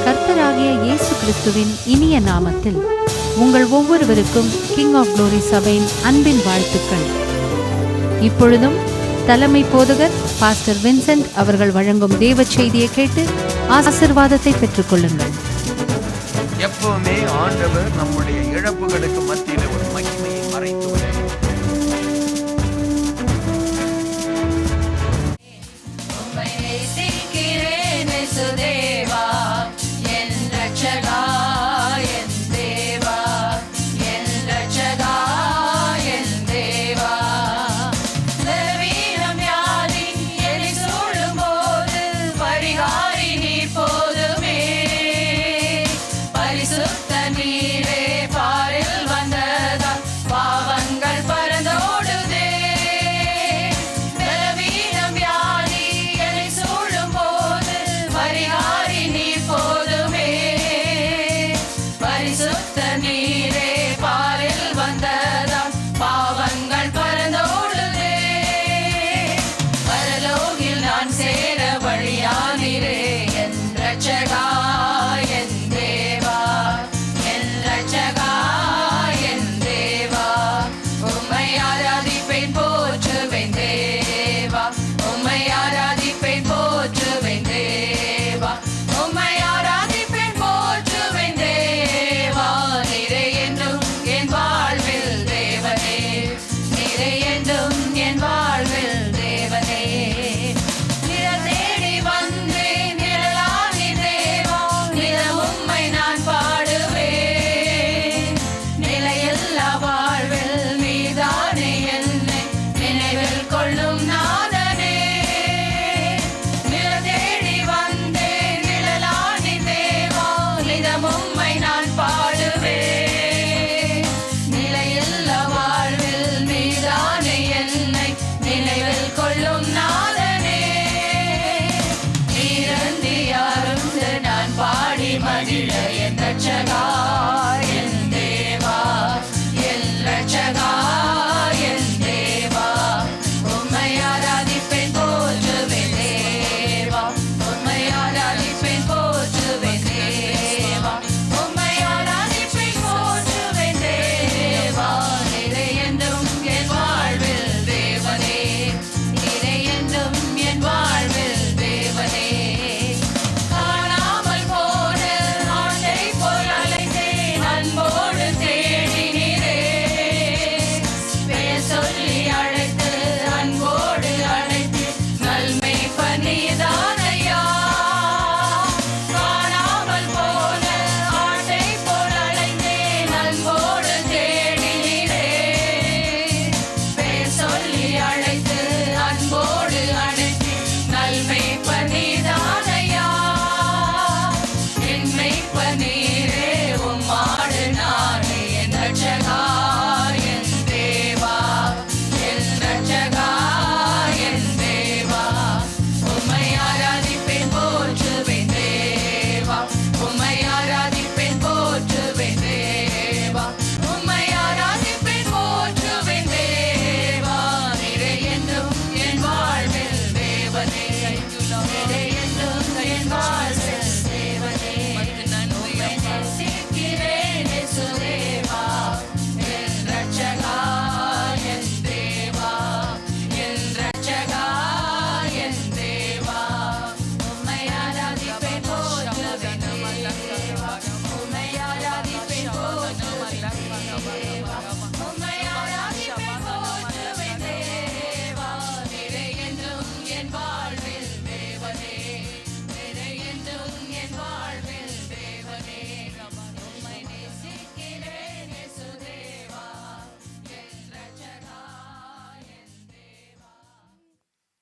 கர்த்தராகிய இயேசு கிறிஸ்துவின் இனிய நாமத்தில் உங்கள் ஒவ்வொருவருக்கும் கிங் ஆஃப் குளோரி சபையின் அன்பின் வாழ்த்துக்கள். இப்பொழுதும் தலைமை போதகர் பாஸ்டர் வின்சென்ட் அவர்கள் வழங்கும் தேவ செய்தியை கேட்டு ஆசீர்வாதத்தை பெற்றுக் கொள்ளுங்கள். எப்பவுமே ஆண்டவர் நம்முடைய இழப்புகளுக்கு மத்தியில் ஒரு மகிமையை மறைத்து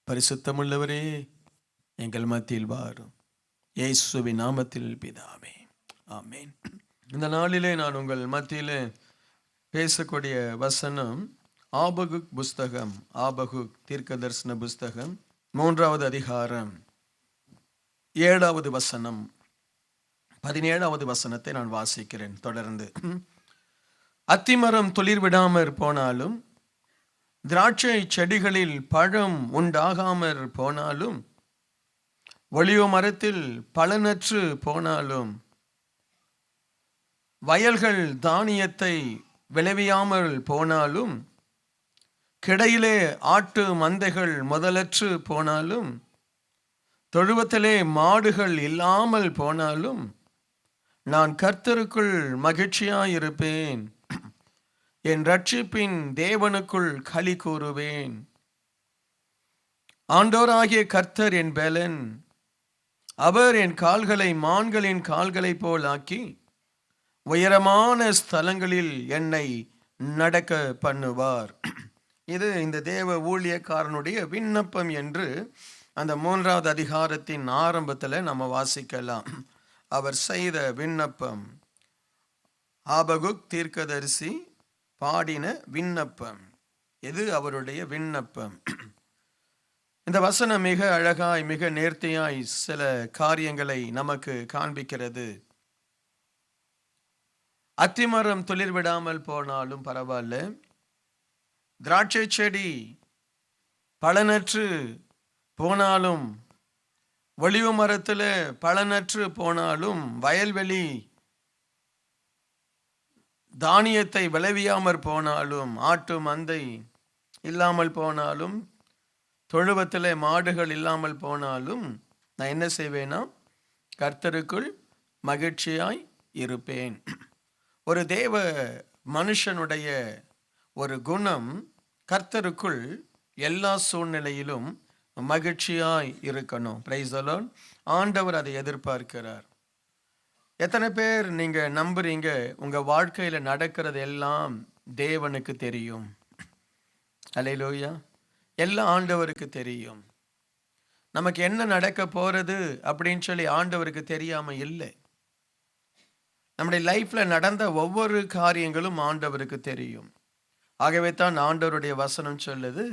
பரிசுத்தமுள்ளவரே எங்கள் மத்தியில் வாரும். இயேசுவின் நாமத்தில் பிதாவே, ஆமென். இந்த நாளிலே நான் உங்கள் மத்தியில் பேசக்கூடிய வசனம் ஆபகுக் புஸ்தகம், ஆபகுக் தீர்க்க தரிசன புஸ்தகம் 3வது அதிகாரம் 7வது வசனம், 17வது வசனத்தை நான் வாசிக்கிறேன். தொடர்ந்து, அத்திமரம் துளிர் விடாமற் போனாலும் திராட்சை செடிகளில் பழம் உண்டாகாமற் போனாலும் ஒலிவ மரத்தில் பலனற்று போனாலும், வயல்கள் தானியத்தை விளைவியாமல் போனாலும், கிடையிலே ஆட்டு மந்தைகள் முதலற்று போனாலும், தொழுவத்திலே மாடுகள் இல்லாமல் போனாலும், நான் கர்த்தருக்குள் மகிழ்ச்சியாயிருப்பேன், என் இரட்சிப்பின் தேவனுக்குள் களி கூறுவேன். ஆண்டவராகிய கர்த்தர் என் பெலன், அவர் என் கால்களை மான்களின் கால்களைப் போல் ஆக்கி உயரமான ஸ்தலங்களில் என்னை நடக்க பண்ணுவார். இது இந்த தேவ ஊழியக்காரனுடைய விண்ணப்பம் என்று அந்த 3வது அதிகாரத்தின் ஆரம்பத்தில் நம்ம வாசிக்கலாம். அவர் செய்த விண்ணப்பம், ஆபகுக் தீர்க்கதரிசி பாடின விண்ணப்பம். இது அவருடைய விண்ணப்பம். இந்த வசனம் மிக அழகாய், மிக நேர்த்தியாய் சில காரியங்களை நமக்கு காண்பிக்கிறது. அத்திமரம் துளிர் விடாமல் போனாலும் பரவாயில்ல, திராட்சை செடி பலனற்று போனாலும், ஒலிவ மரத்தில் பலனற்று போனாலும், வயல்வெளி தானியத்தை விளைவியாமற் போனாலும், ஆட்டு மந்தை இல்லாமல் போனாலும், தொழுவத்தில் மாடுகள் இல்லாமல் போனாலும், நான் என்ன செய்வேனா? கர்த்தருக்குள் மகிழ்ச்சியாய் இருப்பேன். ஒரு தேவ மனுஷனுடைய ஒரு குணம், கர்த்தருக்குள் எல்லா சூழ்நிலையிலும் மகிழ்ச்சியாய் இருக்கணும். Price the Lord. ஆண்டவர் அதை எதிர்பார்க்கிறார். எத்தனை பேர் நீங்க நம்புறீங்க உங்க வாழ்க்கையில நடக்கிறது எல்லாம் தேவனுக்கு தெரியும்? அல்லேலூயா. எல்லாம் ஆண்டவருக்கு தெரியும். நமக்கு என்ன நடக்க போறது அப்படின்னு சொல்லி ஆண்டவருக்கு தெரியாம இல்லை. நம்முடைய லைஃப்ல நடந்த ஒவ்வொரு காரியங்களும் ஆண்டவருக்கு தெரியும். ஆகவே தான் ஆண்டவருடைய வசனம் சொல்லுது,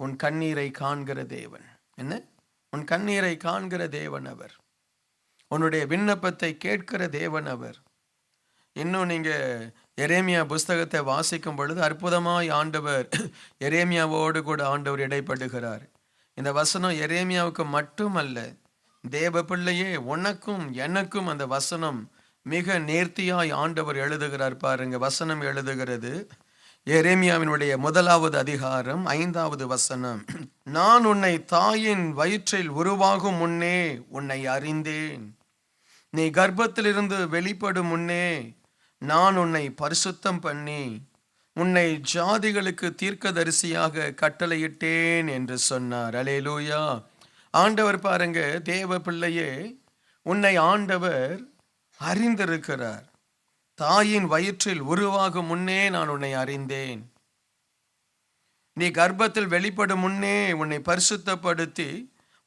உன் கண்ணீரை காண்கிற தேவன். என்ன? உன் கண்ணீரை காண்கிற தேவன் அவர். உன்னுடைய விண்ணப்பத்தை கேட்கிற தேவன் அவர். இன்னும் நீங்க எரேமியா புஸ்தகத்தை வாசிக்கும் பொழுது அற்புதமாய் ஆண்டவர் எரேமியாவோடு கூட ஆண்டவர் இடைப்படுகிறார். இந்த வசனம் எரேமியாவுக்கு மட்டுமல்ல, தேவ பிள்ளையே, உனக்கும் எனக்கும் அந்த வசனம் மிக நேர்த்தியாய் ஆண்டவர் எழுதுகிறார். பாருங்க, வசனம் எழுதுகிறது. எரேமியாவினுடைய 1வது அதிகாரம் 5வது வசனம். நான் உன்னை தாயின் வயிற்றில் உருவாகும் முன்னே உன்னை அறிந்தேன், நீ கர்ப்பத்திலிருந்து வெளிப்படும் முன்னே நான் உன்னை பரிசுத்தம் பண்ணி உன்னை ஜாதிகளுக்கு தீர்க்கதரிசியாக கட்டளையிட்டேன் என்று சொன்னார். அல்லேலூயா. ஆண்டவர் பாருங்க, தேவ பிள்ளையே, உன்னை ஆண்டவர் அறிந்திருக்கிறார். தாயின் வயிற்றில் உருவாகும் முன்னே நான் உன்னை அறிந்தேன், நீ கர்ப்பத்தில் வெளிப்படும் முன்னே உன்னை பரிசுத்தப்படுத்தி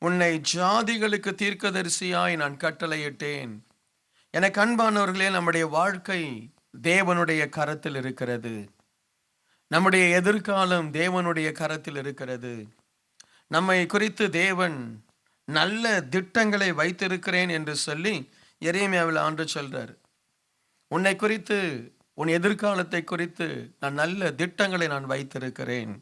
உன்னை ஜாதிகளுக்கு தீர்க்கதரிசியாய் நான் கட்டளையிட்டேன். எனக்கு அன்பானவர்களே, நம்முடைய வாழ்க்கை தேவனுடைய கரத்தில் இருக்கிறது. நம்முடைய எதிர்காலம் தேவனுடைய கரத்தில் இருக்கிறது. நம்மை குறித்து தேவன் நல்ல திட்டங்களை வைத்திருக்கிறேன் என்று சொல்லி எரேமியாவில் ஆண்டு சொல்றார். உன்னை குறித்து, உன் எதிர்காலத்தை குறித்து நான் நல்ல திட்டங்களை நான் வைத்திருக்கிறேன்.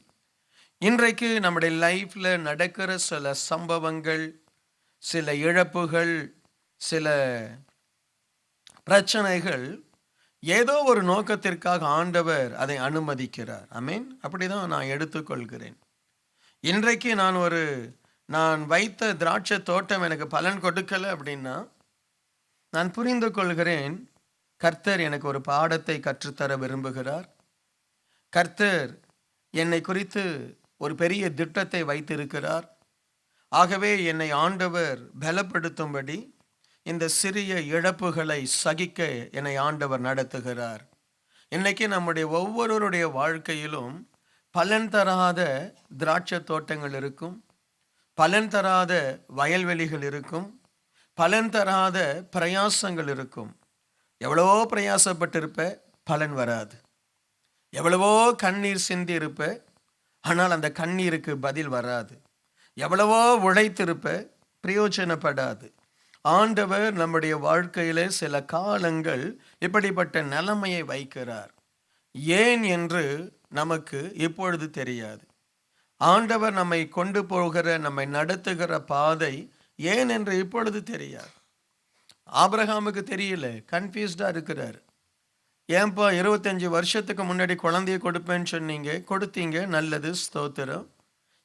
இன்றைக்கு நம்முடைய லைஃப்ல நடக்கிற சில சம்பவங்கள், சில இழப்புகள், சில பிரச்சனைகள் ஏதோ ஒரு நோக்கத்திற்காக ஆண்டவர் அதை அனுமதிக்கிறார். ஆமென். அப்படிதான் நான் எடுத்துக்கொள்கிறேன். இன்றைக்கு நான் வைத்த திராட்சை தோட்டம் எனக்கு பலன் கொடுக்கல அப்படின்னா நான் புரிந்து கொள்கிறேன், கர்த்தர் எனக்கு ஒரு பாடத்தை கற்றுத்தர விரும்புகிறார். கர்த்தர் என்னை குறித்து ஒரு பெரிய திட்டத்தை வைத்திருக்கிறார். ஆகவே என்னை ஆண்டவர் பலப்படுத்தும்படி இந்த சிறிய இழப்புகளை சகிக்க என்னை ஆண்டவர் நடத்துகிறார். இன்னைக்கு நம்முடைய ஒவ்வொருவருடைய வாழ்க்கையிலும் பலன் தராத திராட்சை தோட்டங்கள் இருக்கும், பலன் தராத வயல்வெளிகள் இருக்கும், பலன் தராத பிரயாசங்கள் இருக்கும். எவ்வளவோ பிரயாசப்பட்டிருப்ப, பலன் வராது. எவ்வளவோ கண்ணீர் சிந்தி இருப்ப, ஆனால் அந்த கண்ணீருக்கு பதில் வராது. எவ்வளவோ உழைத்திருப்ப, பிரயோஜனப்படாது. ஆண்டவர் நம்முடைய வாழ்க்கையில சில காலங்கள் இப்படிப்பட்ட நிலைமையை வைக்கிறார். ஏன் என்று நமக்கு இப்பொழுது தெரியாது. ஆண்டவர் நம்மை கொண்டு போகிற, நம்மை நடத்துகிற பாதை ஏன் என்று இப்பொழுது தெரியாது. ஆபிரகாமுக்கு தெரியல, கன்ஃபியூஸ்டா இருக்கிறார். ஏன்பா 25 வருஷத்துக்கு முன்னாடி குழந்தைய கொடுப்பேன்னு சொன்னீங்க, கொடுத்தீங்க, நல்லது, ஸ்தோத்திரம்.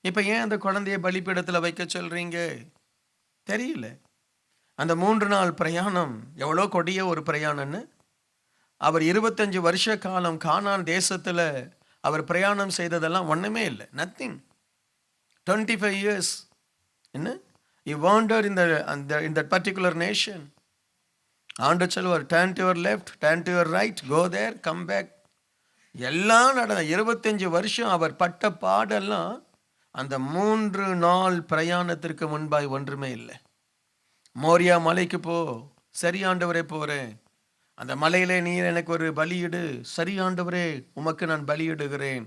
இப்ப ஏன் அந்த குழந்தைய பலிபீடத்துல வைக்க சொல்றீங்க? தெரியல. அந்த 3 நாள் பிரயாணம் எவ்வளோ கொடிய ஒரு பிரயாணம்னு. அவர் 25 வருஷ காலம் கானான் தேசத்துல அவர் பிரயாணம் செய்ததெல்லாம் ஒண்ணுமே இல்லை, நத்திங். 25 years என்ன, he wandered in that particular nation. ஆண்டு சொல்வார், turn to your left, turn to your right, go there, come back. எல்லாம் நடந்த 25 வருஷம் அவர் பட்ட பாடெல்லாம் அந்த 3 நாள் பிரயாணத்திற்கு முன்பாய் ஒன்றுமே இல்லை. மோரியா மலைக்கு போ, சரி ஆண்டவரே போறேன். அந்த மலையிலே நீர் எனக்கு ஒரு பலியிடு, சரி ஆண்டவரே உமக்கு நான் பலியிடுகிறேன்.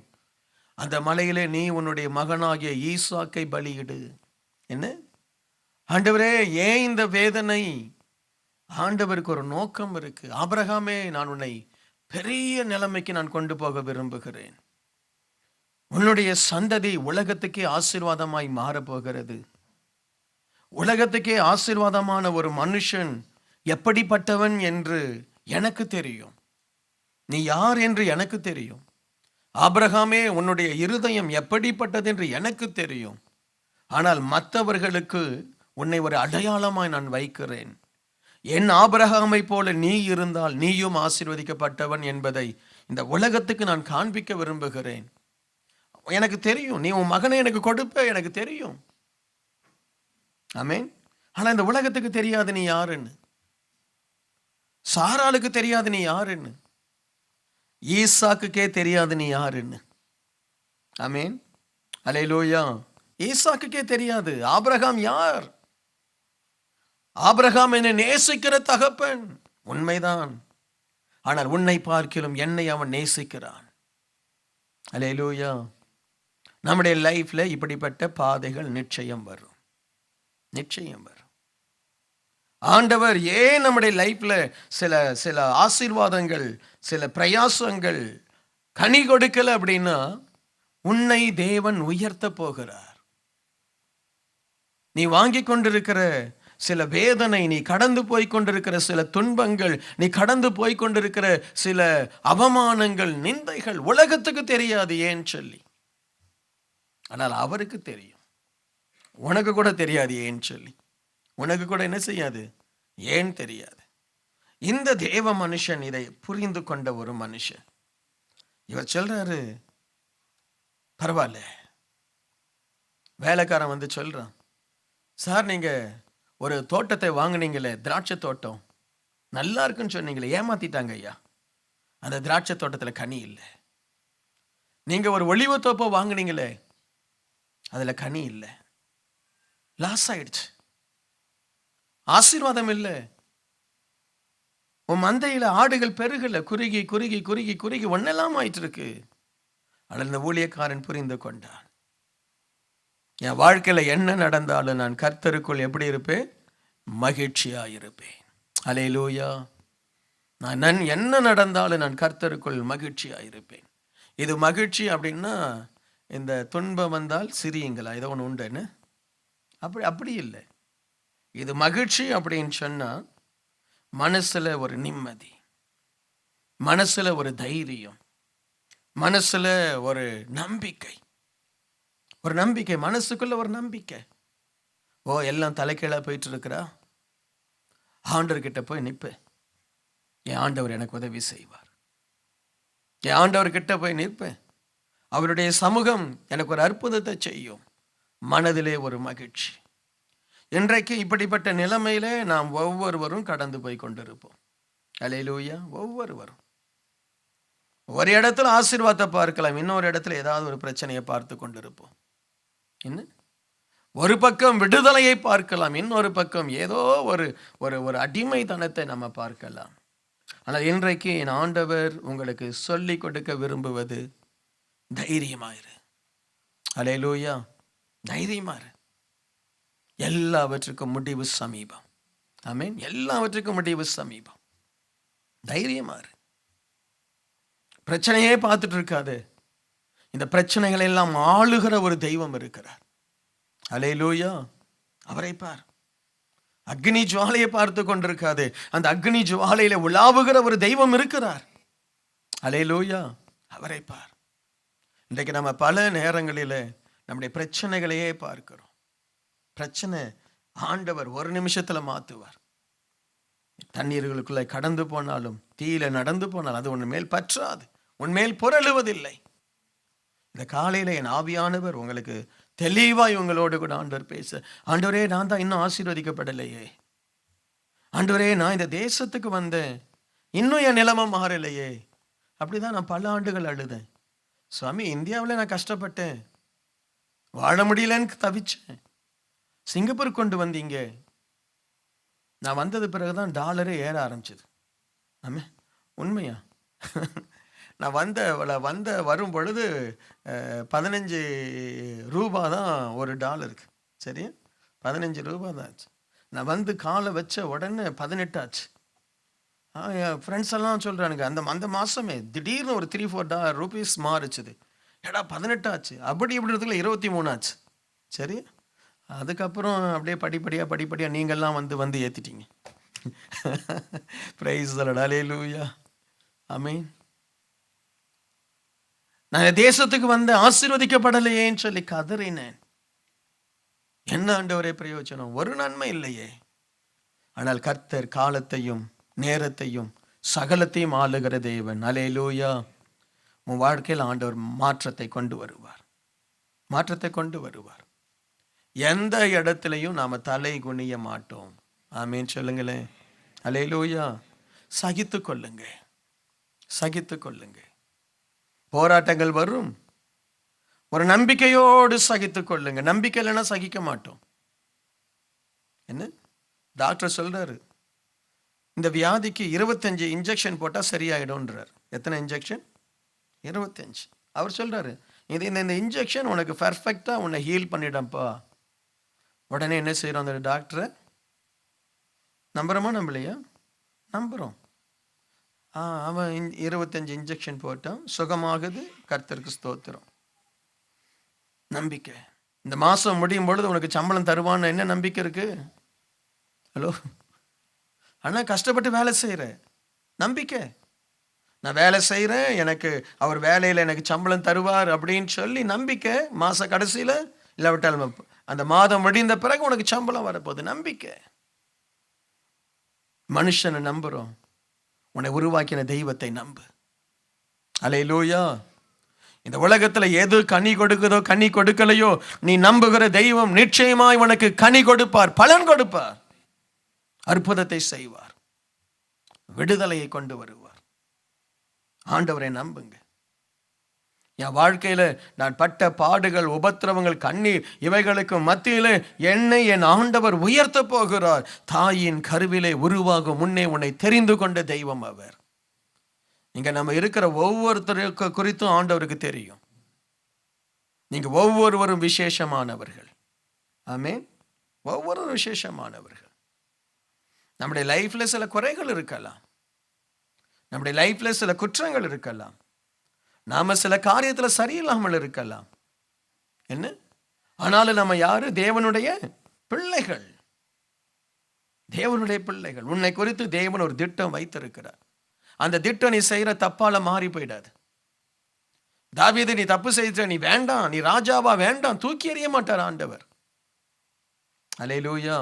அந்த மலையிலே நீ உன்னுடைய மகனாகிய ஈசாக்கை பலியிடு. என்ன ஆண்டவரே, ஏன் இந்த வேதனை? ஆண்டவருக்கு ஒரு நோக்கம் இருக்கு. ஆபிரகாமே, நான் உன்னை பெரிய நிலைமைக்கு நான் கொண்டு போக விரும்புகிறேன். உன்னுடைய சந்ததி உலகத்துக்கே ஆசீர்வாதமாய் மாறப்போகிறது. உலகத்துக்கே ஆசீர்வாதமான ஒரு மனுஷன் எப்படிப்பட்டவன் என்று எனக்கு தெரியும். நீ யார் என்று எனக்கு தெரியும். ஆபிரகாமே, உன்னுடைய இருதயம் எப்படிப்பட்டது என்று எனக்கு தெரியும். ஆனால் மற்றவர்களுக்கு உன்னை ஒரு அடையாளமாய் நான் வைக்கிறேன். என் ஆபிரகாமை போல நீ இருந்தால் நீயும் ஆசீர்வதிக்கப்பட்டவன் என்பதை இந்த உலகத்துக்கு நான் காண்பிக்க விரும்புகிறேன். எனக்கு தெரியும், நீ உன் மகனை எனக்கு கொடுப்ப, எனக்கு தெரியும். ஆமென். ஆனா இந்த உலகத்துக்கு தெரியாது நீ யாருன்னு. சாராளுக்கு தெரியாது நீ யாருன்னு. ஈசாக்குக்கே தெரியாது நீ யாருன்னு. ஆமென். அல்லேலூயா. ஈசாக்குக்கே தெரியாது ஆபிரகாம் யார். ஆபிரகாம் என்னை நேசிக்கிற தகப்பன், உண்மைதான். ஆனால் உன்னை பார்க்கிலும் என்னை அவன் நேசிக்கிறான். அல்லேலூயா. நம்முடைய லைஃப்ல இப்படிப்பட்ட பாதைகள் நிச்சயம் வரும், நிச்சயம் வரும். ஆண்டவர் ஏன் நம்முடைய லைஃப்ல சில ஆசீர்வாதங்கள், சில பிரயாசங்கள் கனி கொடுக்கல அப்படின்னா, உன்னை தேவன் உயர்த்த போகிறார். நீ வாங்கி கொண்டிருக்கிற சில வேதனை, நீ கடந்து போய் கொண்டிருக்கிற சில துன்பங்கள், நீ கடந்து போய் கொண்டிருக்கிற சில அவமானங்கள், நிந்தைகள் உலகத்துக்கு தெரியாது ஏன் சொல்லி. ஆனால் அவருக்கு தெரியும். உனக்கு கூட தெரியாது ஏன் சொல்லி. உனக்கு கூட என்ன செய்யாது, ஏன் தெரியாது. இந்த தேவ மனுஷன் இதை புரிந்து கொண்ட ஒரு மனுஷன். இவர் சொல்றாரு, பரவாயில்ல. வேலைக்காரன் வந்து சொல்றான், சார் நீங்க ஒரு தோட்டத்தை வாங்கினீங்களே, திராட்சை தோட்டம் நல்லா இருக்குன்னு சொன்னீங்களே, ஏமாத்திட்டாங்க ஐயா. அந்த திராட்சை தோட்டத்துல கனி இல்லை. நீங்க ஒரு ஒலிவ தோப்பை வாங்கினீங்களே, அதுல கனி இல்லை, லாஸ் ஆயிடுச்சு, ஆசீர்வாதம் இல்லை. உன் மந்தையில ஆடுகள் பெருகல, குறுகி குறுகி குறுகி குறுகி ஒன்னெல்லாம் ஆயிட்டு இருக்கு. ஆனால் இந்த ஊழியக்காரன் புரிந்து கொண்டான், என் வாழ்க்கையில என்ன நடந்தாலும் நான் கர்த்தருக்குள் எப்படி இருப்பேன், மகிழ்ச்சியா இருப்பேன். அல்லேலூயா. நான் என்ன நடந்தாலும் நான் கர்த்தருக்குள் மகிழ்ச்சியா இருப்பேன். இது மகிழ்ச்சி அப்படின்னா, இந்த துன்பம் வந்தால் சிரியுங்களா, ஏதோ ஒன்று உண்டுன்னு அப்படி இல்லை. இது மகிழ்ச்சி அப்படின்னு சொன்னா, மனசுல ஒரு நிம்மதி, மனசுல ஒரு தைரியம், மனசுல ஒரு நம்பிக்கை, ஒரு நம்பிக்கை, மனசுக்குள்ள ஒரு நம்பிக்கை. ஓ எல்லாம் தலைக்கீழா போயிட்டு இருக்கிறா, ஆண்டவர்கிட்ட போய் நிற்பேன், என் ஆண்டவர் எனக்கு உதவி செய்வார். என் ஆண்டவர்கிட்ட போய் நிற்பேன், அவருடைய சமூகம் எனக்கு ஒரு அற்புதத்தை செய்யும். மனதிலே ஒரு மகிழ்ச்சி. இன்றைக்கு இப்படிப்பட்ட நிலைமையிலே நாம் ஒவ்வொருவரும் கடந்து போய் கொண்டிருப்போம். அல்லேலூயா. ஒவ்வொருவரும் ஒரு இடத்துல ஆசீர்வாதத்தை பார்க்கலாம், இன்னொரு இடத்துல ஏதாவது ஒரு பிரச்சனையை பார்த்து கொண்டிருப்போம். என்ன, ஒரு பக்கம் விடுதலையை பார்க்கலாம், இன்னொரு பக்கம் ஏதோ ஒரு ஒரு அடிமைத்தனத்தை நம்ம பார்க்கலாம். ஆனால் இன்றைக்கு என் ஆண்டவர் உங்களுக்கு சொல்லி கொடுக்க விரும்புவது, தைரியமாயிரு. அல்லேலூயா. தைரியமாயிரு. எல்லாவற்றுக்கும் முடிவு சமீபம். ஆமென். எல்லாவற்றுக்கும் முடிவு சமீபம். தைரியமாயிரு. பிரச்சனையே பார்த்துட்டு இருக்காது. இந்த பிரச்சனைகளை எல்லாம் ஆளுகிற ஒரு தெய்வம் இருக்கிறார். அல்லேலூயா. அவரை பார். அக்னி ஜுவாலையை பார்த்து கொண்டிருக்காது. அந்த அக்னி ஜுவாலையில உலாவுகிற ஒரு தெய்வம் இருக்கிறார். அல்லேலூயா. அவரை பார். இன்றைக்கு நம்ம பல நேரங்களில் நம்முடைய பிரச்சனைகளையே பார்க்கிறோம். பிரச்சனை ஆண்டவர் ஒரு நிமிஷத்துல மாத்துவார். தண்ணீர்களுக்குள்ள கடந்து போனாலும், தீயில நடந்து போனாலும் அது உன் மேல் பற்றாது, உன்மேல் புரளுவதில்லை. இந்த காலையில என் ஆவியானவர் உங்களுக்கு தெளிவாய் உங்களோடு கூட ஆண்டவர் பேச, ஆண்டவரே நான் தான் இன்னும் ஆசீர்வதிக்கப்படலையே, ஆண்டவரே நான் இந்த தேசத்துக்கு வந்தேன், இன்னும் என் நிலைமை மாறலையே. அப்படிதான் நான் பல ஆண்டுகள் அழுதேன். சுவாமி, இந்தியாவில் நான் கஷ்டப்பட்டேன், வாழ முடியலன்னு தவிச்சேன். சிங்கப்பூர் கொண்டு வந்தீங்க, நான் வந்தது பிறகுதான் டாலரே ஏற ஆரம்பிச்சது. ஆமே, உண்மையா? நான் வரும் பொழுது 15 ரூபா தான் ஒரு டாலருக்கு. சரி, 15 ரூபா தான் ஆச்சு. நான் வந்து காலை வச்ச உடனே 18 ஆச்சு. என் ஃப்ரெண்ட்ஸ் எல்லாம் சொல்கிறானுங்க, அந்த மாதமே திடீர்னு ஒரு 3-4 ரூபீஸ் மாறிச்சுது. ஏடா 18 ஆச்சு, அப்படி இப்படின்றதுக்குள்ள 23 ஆச்சு. சரி, அதுக்கப்புறம் அப்படியே படிப்படியாக நீங்கள்லாம் வந்து ஏற்றிட்டீங்க. Price the lord. அல்லேலூயா. ஆமென். நான் தேசத்துக்கு வந்து ஆசீர்வதிக்கப்படலையேன்னு சொல்லி கதறினேன். என்ன ஆண்டவரே பிரயோஜனம்? ஒரு நன்மை இல்லையே. ஆனால் கர்த்தர் காலத்தையும் நேரத்தையும் சகலத்தையும் ஆளுகிற தேவன். அல்லேலூயா. உன் வாழ்க்கையில் ஆண்டவர் மாற்றத்தை கொண்டு வருவார். மாற்றத்தை கொண்டு வருவார். எந்த இடத்துலையும் நாம தலை குனிய மாட்டோம். ஆமேன் சொல்லுங்களேன். அல்லேலூயா. சகித்து கொள்ளுங்க, சகித்து கொள்ளுங்க. போராட்டங்கள் வரும், ஒரு நம்பிக்கையோடு சகித்து கொள்ளுங்க. நம்பிக்கை இல்லைன்னா சகிக்க மாட்டோம். என்ன டாக்டர் சொல்றாரு, இந்த வியாதிக்கு 25 இன்ஜெக்ஷன் போட்டால் சரியாயிடும்ன்றார். எத்தனை இன்ஜெக்ஷன்? 25. அவர் சொல்றாரு, இந்த இன்ஜெக்ஷன் உனக்கு பர்ஃபெக்டா உன்னை ஹீல் பண்ணிடப்பா. உடனே என்ன செய்யறோம்? அந்த டாக்டரை நம்புறோமா நம்பலையா? நம்புறோம். அவன் 25 இன்ஜெக்ஷன் போட்டான், சுகமாகுது. கர்த்தருக்கு ஸ்தோத்திரம். நம்பிக்கை. இந்த மாசம் முடியும் பொழுது உனக்கு சம்பளம் தருவான்னு என்ன நம்பிக்கை இருக்கு? ஹலோ, ஆனா கஷ்டப்பட்டு வேலை செய்யற நம்பிக்கை. நான் வேலை செய்யறேன், எனக்கு அவர் வேலையில எனக்கு சம்பளம் தருவார் அப்படின்னு சொல்லி நம்பிக்கை. மாச கடைசியில இல்லாவிட்டால் அந்த மாதம் முடிந்த பிறகு உனக்கு சம்பளம் வரப்போகுது. நம்பிக்கை. மனுஷனை நம்புறோம், உன்னை உருவாக்கின தெய்வத்தை நம்பு. அல்லேலூயா. இந்த உலகத்துல எது கனி கொடுக்குதோ கனி கொடுக்கலையோ, நீ நம்புகிற தெய்வம் நிச்சயமாய் உனக்கு கனி கொடுப்பார், பலன் கொடுப்பார், அற்புதத்தை செய்வார், விடுதலையை கொண்டு வருவார். ஆண்டவரை நம்புங்க. என் வாழ்க்கையில நான் பட்ட பாடுகள், உபத்திரவங்கள், கண்ணீர், இவைகளுக்கு மத்தியிலே என்னை என் ஆண்டவர் உயர்த்த போகிறார். தாயின் கருவிலே உருவாகும் முன்னே உன்னை தெரிந்து கொண்ட தெய்வம் அவர். இங்க நம்ம இருக்கிற ஒவ்வொருத்தருக்கு குறித்தும் ஆண்டவருக்கு தெரியும். நீங்க ஒவ்வொருவரும் விசேஷமானவர்கள். ஆமென். ஒவ்வொரு விசேஷமானவர்கள். நம்முடைய லைஃப்ல சில குறைகள் இருக்கலாம், நம்முடைய லைஃப்ல சில குற்றங்கள் இருக்கலாம், நாம சில காரியத்துல சரியில்லாமல் இருக்கலாம். என்ன ஆனாலும் நம்ம யாரு? தேவனுடைய பிள்ளைகள். தேவனுடைய பிள்ளைகள். உன்னை குறித்து தேவன் ஒரு திட்டம் வைத்திருக்கிறார். அந்த திட்டம் நீ செய்யற தப்பால மாறி போயிடாது. தாவீது, நீ தப்பு செய்த, நீ வேண்டாம், நீ ராஜாவா வேண்டாம், தூக்கி எறிய மாட்டார் ஆண்டவர். அல்லேலூயா.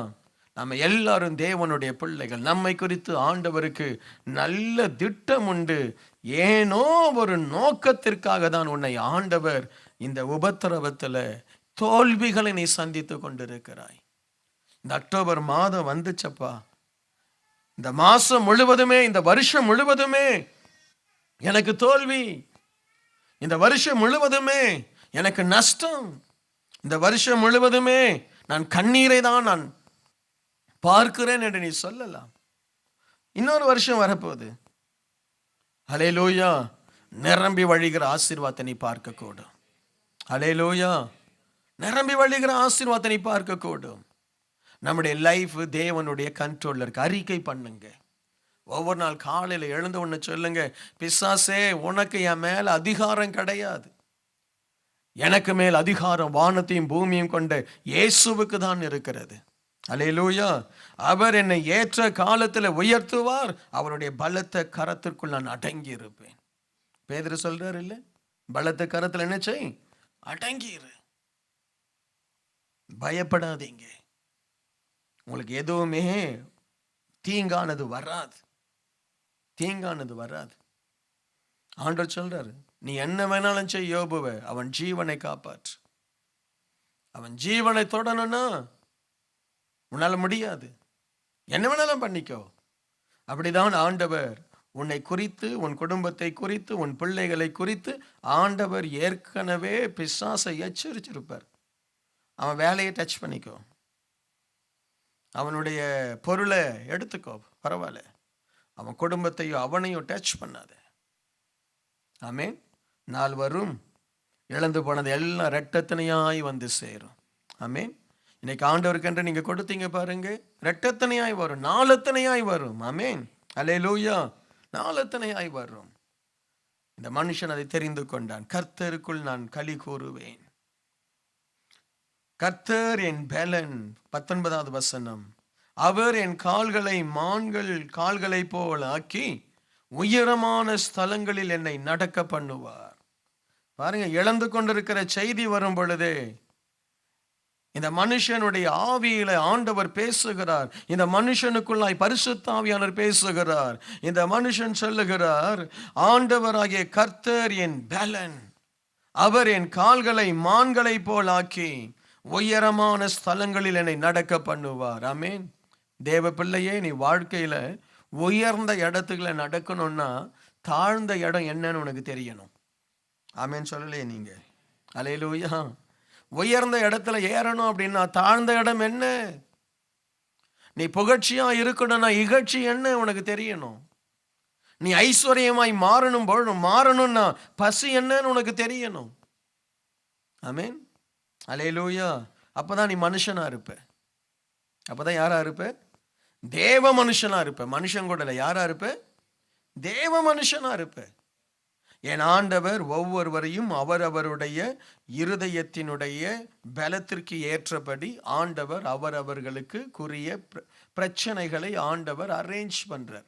நம்ம எல்லாரும் தேவனுடைய பிள்ளைகள். நம்மை குறித்து ஆண்டவருக்கு நல்ல திட்டம் உண்டு. ஏனோ ஒரு நோக்கத்திற்காக தான் உன்னை ஆண்டவர் இந்த உபத்திரவத்தில் தோல்விகளை நீ சந்தித்து கொண்டிருக்கிறாய். இந்த அக்டோபர் மாதம் வந்துச்சப்பா, இந்த மாசம் முழுவதுமே, இந்த வருஷம் முழுவதுமே எனக்கு தோல்வி, இந்த வருஷம் முழுவதுமே எனக்கு நஷ்டம், இந்த வருஷம் முழுவதுமே நான் கண்ணீரை தான் நான் பார்க்கிறேன் என்று நீ சொல்லலாம். இன்னொரு வருஷம் வரப்போகுது. அல்லேலூயா. நிரம்பி வழிகிற ஆசீர்வாதத்தை நீ பார்க்க கூடும். அல்லேலூயா. நிரம்பி வழிகிற ஆசீர்வாதத்தை நீ பார்க்க கூடும். நம்முடைய லைஃப் தேவனுடைய கண்ட்ரோல்ல இருக்கு. அறிக்கை பண்ணுங்க. ஒவ்வொரு நாள் காலையில் எழுந்த உடனே சொல்லுங்க, பிசாசே, உனக்கு என் மேல அதிகாரம் கிடையாது. எனக்கு மேல் அதிகாரம் வானத்தையும் பூமியும் கொண்ட இயேசுவுக்கு தான் இருக்கிறது. அல்லேலூயா. அவர் என்னை ஏற்ற காலத்தில் உயர்த்துவார், அவருடைய பலத்த கரத்திற்குள் நான் அடங்கி இருப்பேன். பேதுரு சொல்றாரு இல்ல, பலத்த கரத்தில் என்ன செய், அடங்கிரு, பயப்படாதீங்க, உங்களுக்கு எதுவுமே தீங்கானது வராது, தீங்கானது வராது. ஆண்டவர் சொல்றாரு, நீ என்ன வேணாலும் செய் யோபுவை, அவன் ஜீவனை காப்பாற்று. அவன் ஜீவனை தொடணும்னா உன்னால முடியாது, என்ன வேணாலும் பண்ணிக்கோ. அப்படிதான் ஆண்டவர் உன்னை குறித்து, உன் குடும்பத்தை குறித்து, உன் பிள்ளைகளை குறித்து ஆண்டவர் ஏற்கனவே பிசாசை எச்சரிச்சிருப்பார். அவன் வேலையை டச் பண்ணிக்கோ, அவனுடைய பொருளை எடுத்துக்கோ, பரவாயில்ல, அவன் குடும்பத்தையும் அவனையும் டச் பண்ணாத. ஆமென். நாள் வரும், இழந்து போனது எல்லாம் இரட்டத்தனையாய் வந்து சேரும். ஆமென். இன்னைக்கு ஆண்டவருக்கென்று நீங்க கொடுத்தீங்க பாருங்க, இரட்டத்தனையாய் வரும், நாலத்தனையாய் வரும். ஆமென். அல்லேலூயா. நாலத்தனையாய் வரும். இந்த மனுஷன் அதை தெரிந்து கொண்டான். கர்த்தருக்குள் நான் களி கூறுவேன், கர்த்தர் என் பலன். 19வது வசனம், அவர் என் கால்களை மான்கள் கால்களை போல் ஆக்கி உயரமான ஸ்தலங்களில் என்னை நடக்க பண்ணுவார். பாருங்க, இழந்து கொண்டிருக்கிற செய்தி வரும் பொழுது இந்த மனுஷனுடைய ஆவியில ஆண்டவர் பேசுகிறார். இந்த மனுஷனுக்குள்ளாய் பரிசுத்த ஆவியானவர் பேசுகிறார். இந்த மனுஷன் சொல்லுகிறார், ஆண்டவராகிய கர்த்தர் என் பலன், அவர் என் கால்களை மான்களை போல் ஆக்கி உயரமான ஸ்தலங்களில் என்னை நடக்க பண்ணுவார். ஆமென். தேவ பிள்ளையே, நீ வாழ்க்கையில உயர்ந்த இடத்துக்குள்ள நடக்கணும்னா தாழ்ந்த இடம் என்னன்னு உனக்கு தெரியணும். ஆமென் சொல்லலையே நீங்க? அல்லேலூயா. உயர்ந்த இடத்துல ஏறணும் அப்படின்னா தாழ்ந்த இடம் என்ன? நீ புகழ்ச்சியா இருக்கணும்னா இகழ்ச்சி என்ன உனக்கு தெரியணும். நீ ஐஸ்வர்யமாய் மாறணும்னா பசி என்னன்னு உனக்கு தெரியணும். ஆமென். அல்லேலூயா. அப்பதான் நீ மனுஷனா இருப்ப. அப்பதான் யாரா இருப்ப? தேவ மனுஷனா இருப்ப. மனுஷன் கூட இல்ல, யாரா இருப்ப? தேவ மனுஷனா இருப்ப. என் ஆண்டவர் ஒவ்வொருவரையும் அவரவருடைய இருதயத்தினுடைய பலத்திற்கு ஏற்றபடி ஆண்டவர் அவரவர்களுக்கு குறிய பிரச்சனைகளை ஆண்டவர் அரேஞ்ச் பண்றார்.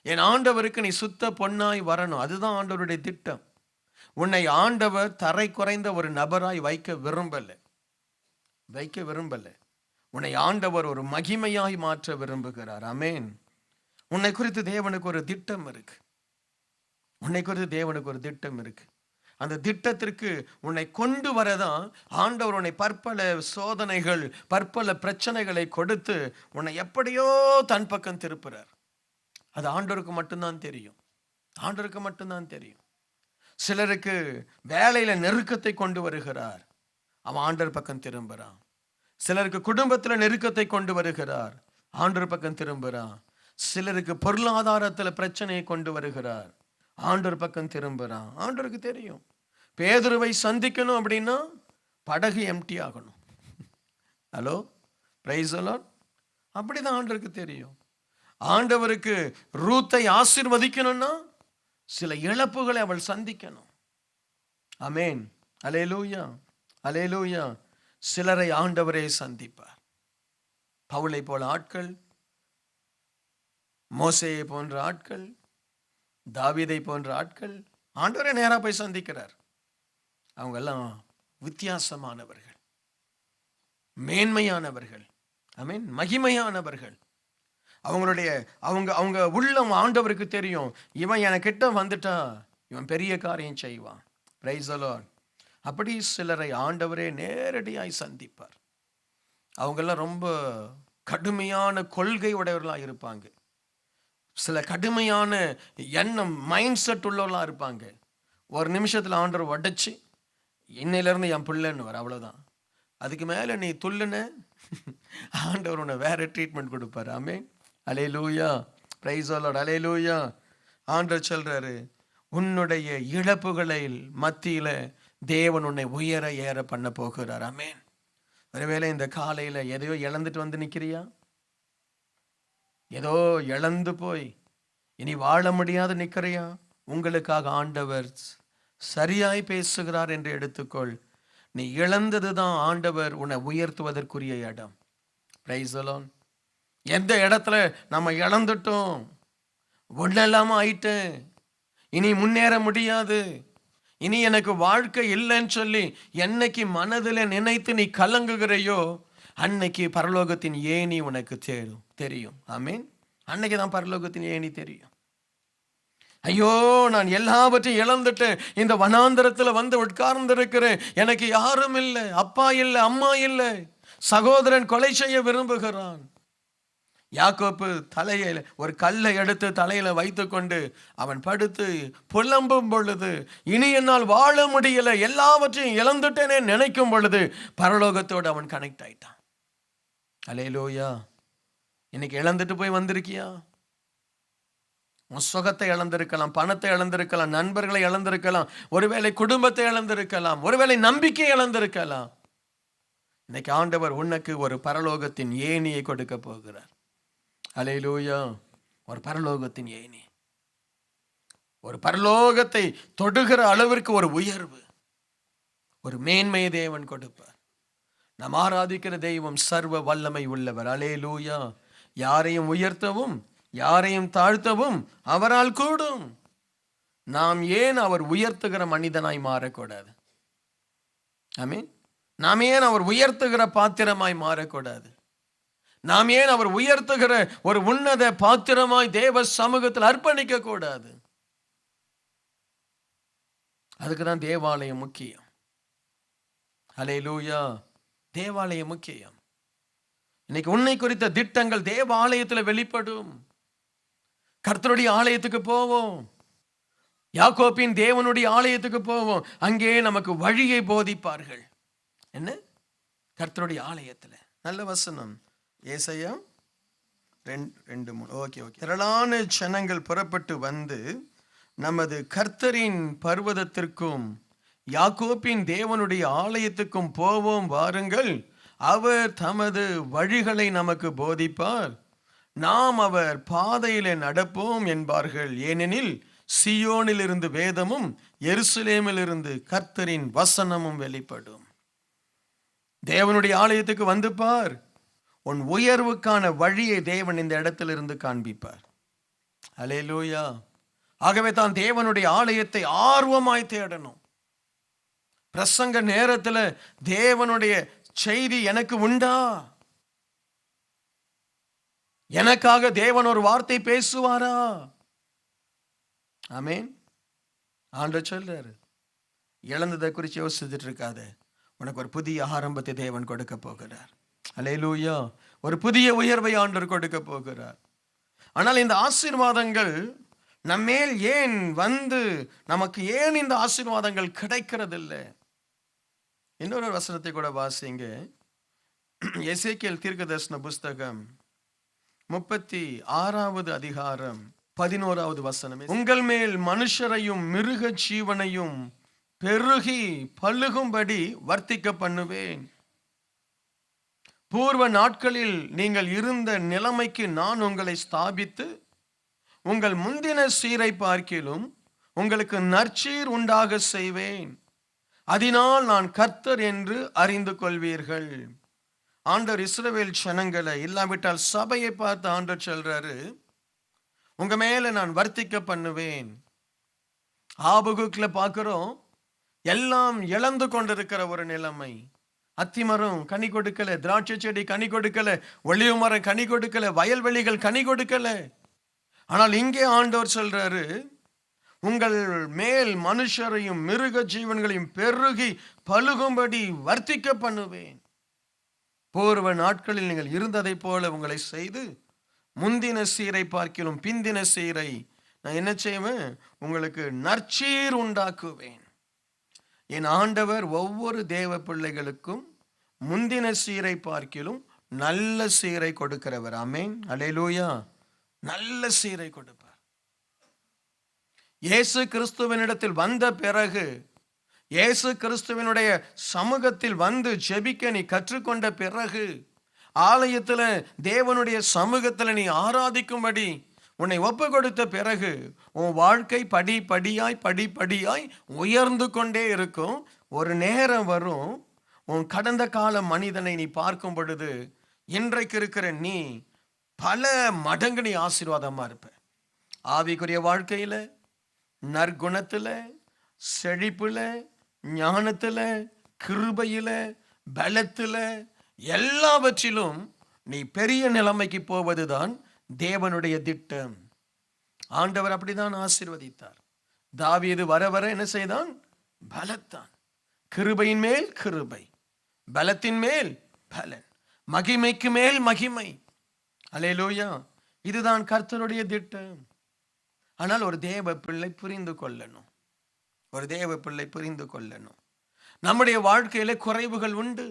என் ஆண்டவருக்கு நீ சுத்த பொன்னாய் வரணும், அதுதான் ஆண்டவருடைய திட்டம். உன்னை ஆண்டவர் தரை குறைந்த ஒரு நபராய் வைக்க விரும்பல. உன்னை ஆண்டவர் ஒரு மகிமையாய் மாற்ற விரும்புகிறார். ஆமென். உன்னை குறித்து தேவனுக்கு ஒரு திட்டம் இருக்கு. அந்த திட்டத்திற்கு உன்னை கொண்டு வரதான் ஆண்டவர் உன்னை பற்பல சோதனைகள், பற்பல பிரச்சனைகளை கொடுத்து உன்னை எப்படியோ தன் பக்கம் திருப்புறார். அது ஆண்டவருக்கு மட்டும்தான் தெரியும். சிலருக்கு வேலையில நெருக்கத்தை கொண்டு வருகிறார், அவன் ஆண்டவர் பக்கம் திரும்புறான். சிலருக்கு குடும்பத்துல நெருக்கத்தை கொண்டு வருகிறார், ஆண்டவர் பக்கம் திரும்புறான். சிலருக்கு பொருளாதாரத்துல பிரச்சனையை கொண்டு வருகிறார், ஆண்டவர் பக்கம் திரும்புறான். ஆண்டவருக்கு தெரியும். பேதுருவை சந்திக்கணும் அப்படின்னா படகு எம்டி ஆகணும். Hello, price the Lord. அப்படிதான் ஆண்டவருக்கு தெரியும். ஆண்டவருக்கு ரூத்தை ஆசீர்வதிக்கணும்னா சில இழப்புகளை அவள் சந்திக்கணும். ஆமென். அல்லேலூயா. சிலரை ஆண்டவரே சந்திப்பார். பவுலை போல ஆட்கள், மோசேயை போன்ற ஆட்கள், தாவீதை போன்ற ஆட்கள் ஆண்டவரே நேரா போய் சந்திக்கிறார். அவங்க எல்லாம் வித்தியாசமானவர்கள், மேன்மையானவர்கள், ஆமென், மகிமையானவர்கள். அவங்க உள்ளம் ஆண்டவருக்கு தெரியும். இவன் எனக்கிட்ட வந்துட்டா இவன் பெரிய காரியம் செய்வான். Price the Lord. அப்படி சிலரை ஆண்டவரே நேரடியாய் சந்திப்பார். அவங்கெல்லாம் ரொம்ப கடுமையான கொள்கை உடையவர்களாக இருப்பாங்க. சில கடுமையான எண்ணம், மைண்ட் செட் உள்ளவர்களாக இருப்பாங்க. ஒரு நிமிஷத்தில் ஆண்டவர் உடைச்சி இன்னையிலேருந்து என் பிள்ளைன்னு வர, அவ்வளோதான். அதுக்கு மேலே நீ துள்ளுன ஆண்டவர் உன்னை வேற ட்ரீட்மெண்ட் கொடுப்பார். ஆமென். அல்லேலூயா. Praise the lord. அல்லேலூயா. ஆண்டவர் சொல்றாரு, உன்னுடைய இழப்புகளில் மத்தியில தேவன் உன்னை உயர ஏற பண்ண போகிறார். ஆமென். ஒருவேளை இந்த காலையில எதையோ இழந்துட்டு வந்து நிற்கிறியா? ஏதோ இழந்து போய் இனி வாழ முடியாது நிற்கிறியா? உங்களுக்காக ஆண்டவர் சரியாய் பேசுகிறார் என்று எடுத்துக்கொள். நீ இழந்ததுதான் ஆண்டவர் உன்னை உயர்த்துவதற்குரிய இடம். Price the Lord. எந்த இடத்துல நம்ம இழந்துட்டோம், ஒன்னெல்லாம ஆயிட்டேன், இனி முன்னேற முடியாது, இனி எனக்கு வாழ்க்கை இல்லைன்னு சொல்லி என்னைக்கு மனதில் நினைத்து நீ கலங்குகிறையோ அன்னைக்கு பரலோகத்தின் ஏணி உனக்கு தெரியும். ஆமீன். அன்னைக்கு தான் பரலோகத்தின் ஏணி தெரியும். ஐயோ, நான் எல்லாவற்றையும் இழந்துட்டேன், இந்த வனாந்தரத்தில் வந்து உட்கார்ந்திருக்கிறேன், எனக்கு யாரும் இல்லை, அப்பா இல்லை, அம்மா இல்லை, சகோதரன் கொலை செய்ய விரும்புகிறான். யாக்கோப்பு தலையில ஒரு கல்லை எடுத்து தலையில வைத்து கொண்டு அவன் படுத்து புலம்பும் பொழுது, இனி என்னால் வாழ முடியல, எல்லாவற்றையும் இழந்துட்டேனே நினைக்கும் பொழுது பரலோகத்தோடு அவன் கனெக்ட் ஆயிட்டான். அல்லேலூயா. இன்னைக்கு இழந்துட்டு போய் வந்திருக்கியா? உன் சுகத்தை இழந்திருக்கலாம், பணத்தை இழந்திருக்கலாம், நண்பர்களை இழந்திருக்கலாம், ஒருவேளை குடும்பத்தை இழந்திருக்கலாம், ஒருவேளை நம்பிக்கை இழந்திருக்கலாம். இன்னைக்கு ஆண்டவர் உனக்கு ஒரு பரலோகத்தின் ஏணியை கொடுக்க போகிறார். அல்லேலூயா. ஒரு பரலோகத்தின் ஏணி, ஒரு பரலோகத்தை தொடுகிற அளவிற்கு ஒரு உயர்வு, ஒரு மேன்மையை தேவன் கொடுப்பார். நாம் ஆராதிக்கிற தெய்வம் சர்வ வல்லமை உள்ளவர். அல்லேலூயா. யாரையும் உயர்த்தவும் யாரையும் தாழ்த்தவும் அவரால் கூடும். நாம் ஏன் அவர் உயர்த்துகிற மனிதனாய் மாறக்கூடாது? ஆமீன். நாம் ஏன் அவர் உயர்த்துகிற பாத்திரமாய் மாறக்கூடாது? நாம் ஏன் அவர் உயர்த்துகிற ஒரு உன்னத பாத்திரமாய் தேவ சமூகத்தில் அர்ப்பணிக்க கூடாது? அதுக்கு தான் தேவாலயம் முக்கியம். அல்லேலூயா. தேவாலயம் முக்கியம். இன்னைக்கு உன்னை குறித்த திட்டங்கள் தேவாலயத்தில் வெளிப்படும். கர்த்தருடைய ஆலயத்துக்கு போவோம், யாக்கோப்பின் தேவனுடைய ஆலயத்துக்கு போவோம், அங்கே நமக்கு வழியை போதிப்பார்கள். என்ன? கர்த்தருடைய ஆலயத்தில். நல்ல வசனம், ஏசாயா 2:3. ஓகே. திரளான ஜனங்கள் புறப்பட்டு வந்து நமது கர்த்தரின் பர்வதத்திற்கும் யாக்கோப்பின் தேவனுடைய ஆலயத்துக்கும் போவோம் வாருங்கள், அவர் தமது வழிகளை நமக்கு போதிப்பார், நாம் அவர் பாதையிலே நடப்போம் என்பார்கள். ஏனெனில் சியோனிலிருந்து வேதமும் எருசலேமிலிருந்து கர்த்தரின் வசனமும் வெளிப்படும். தேவனுடைய ஆலயத்துக்கு வந்து பார், உன் உயர்வுக்கான வழியை தேவன் இந்த இடத்திலிருந்து காண்பிப்பார். அல்லேலூயா. ஆகவே தான் தேவனுடைய ஆலயத்தை ஆர்வமாய் தேடணும். பிரசங்க நேரத்தில் தேவனுடைய செய்தி எனக்கு உண்டா? எனக்காக தேவன் ஒரு வார்த்தை பேசுவாரா? ஆமீன். ஆண்டவர் சொல்றாரு, இழந்ததை குறித்து யோசிச்சுட்டு இருக்காத, உனக்கு ஒரு புதிய ஆரம்பத்தை தேவன் கொடுக்க போகிறார். அல்லேலூயா. ஒரு புதிய உயர்வை ஆண்டவர் கொடுக்க போகிறார். ஆனால் இந்த ஆசீர்வாதங்கள் நம்மேல் ஏன் வந்து நமக்கு ஏன் இந்த ஆசீர்வாதங்கள் கிடைக்கிறதில்லை? இன்னொரு வசனத்தை கூட வாசிங்க. எசேக்கியேல் தீர்க்கதரிசன புஸ்தகம் 36வது அதிகாரம் 11வது வசனம். உங்கள் மேல் மனுஷரையும் மிருக ஜீவனையும் பெருகி பல்லுகும்படி வர்த்திக்க பண்ணுவேன். பூர்வ நாட்களில் நீங்கள் இருந்த நிலைமைக்கு நான் உங்களை ஸ்தாபித்து உங்கள் முந்தின சீரை பார்க்கிலும் உங்களுக்கு நற்சீர் உண்டாக செய்வேன். அதனால் நான் கர்த்தர் என்று அறிந்து கொள்வீர்கள். ஆண்டவர் இஸ்ரவேல் ஜனங்களை, இல்லாவிட்டால் சபையை பார்த்து ஆண்டவர் சொல்றாரு, உங்க மேல நான் வர்த்திக்க பண்ணுவேன். ஆபகுக்ல பார்க்கிறோம், எல்லாம் இழந்து கொண்டிருக்கிற ஒரு நிலைமை. அத்திமரம் கனி கொடுக்கல, திராட்சை செடி கனி கொடுக்கல, ஒளிவு மரம் கனி கொடுக்கல, வயல்வெளிகள் கனி கொடுக்கல. ஆனால் இங்கே ஆண்டவர் சொல்றாரு, உங்கள் மேல் மனுஷரையும் மிருக ஜீவன்களையும் பெருகி பலுகும்படி வர்த்திக்க பண்ணுவேன். பூர்வ நாட்களில் நீங்கள் இருந்ததை போல உங்களை செய்து முந்தின சீரை பார்க்கிலும் பிந்தின சீரை நான் என்ன செய்வேன்? உங்களுக்கு நற்சீர் உண்டாக்குவேன். என் ஆண்டவர் ஒவ்வொரு தேவ பிள்ளைகளுக்கும் முந்தின சீரை பார்க்கிலும் நல்ல சீரை கொடுக்கிறவர். ஆமென். அல்லேலூயா. நல்ல சீரை கொடுப்பார். இயேசு கிறிஸ்துவினிடத்தில் வந்த பிறகு, இயேசு கிறிஸ்துவினுடைய சமூகத்தில் வந்து ஜெபிக்க நீ கற்றுக்கொண்ட பிறகு, ஆலயத்தில் தேவனுடைய சமூகத்தில் நீ ஆராதிக்கும்படி உன்னை ஒப்பு கொடுத்த பிறகு, உன் வாழ்க்கை படிப்படியாய் உயர்ந்து கொண்டே இருக்கும். ஒரு நேரம் வரும், உன் கடந்த கால மனிதனை நீ பார்க்கும் பொழுது இன்றைக்கு இருக்கிற நீ பல மடங்கு நீ ஆசீர்வாதமா இருப்ப. ஆவிக்குரிய வாழ்க்கையில, நற்குணத்துல, செழிப்புல, ஞானத்துல, கிருபையில, பலத்துல, எல்லாவற்றிலும் நீ பெரிய நிலைமைக்கு போவதுதான் தேவனுடைய திட்டம். ஆண்டவர் அப்படிதான் ஆசீர்வதித்தார். தாவீது வர வர என்ன செய்தான்? பலத்தான். கிருபையின் மேல் கிருபை, பலத்தின் மேல் பலன், மகிமைக்கு மேல் மகிமை. அல்லேலூயா. இதுதான் கர்த்தருடைய திட்டம். ஆனால் ஒரு தேவ பிள்ளை புரிந்து கொள்ளணும். ஒரு தேவ பிள்ளை புரிந்து கொள்ளணும். நம்முடைய வாழ்க்கையில குறைவுகள் உண்டு.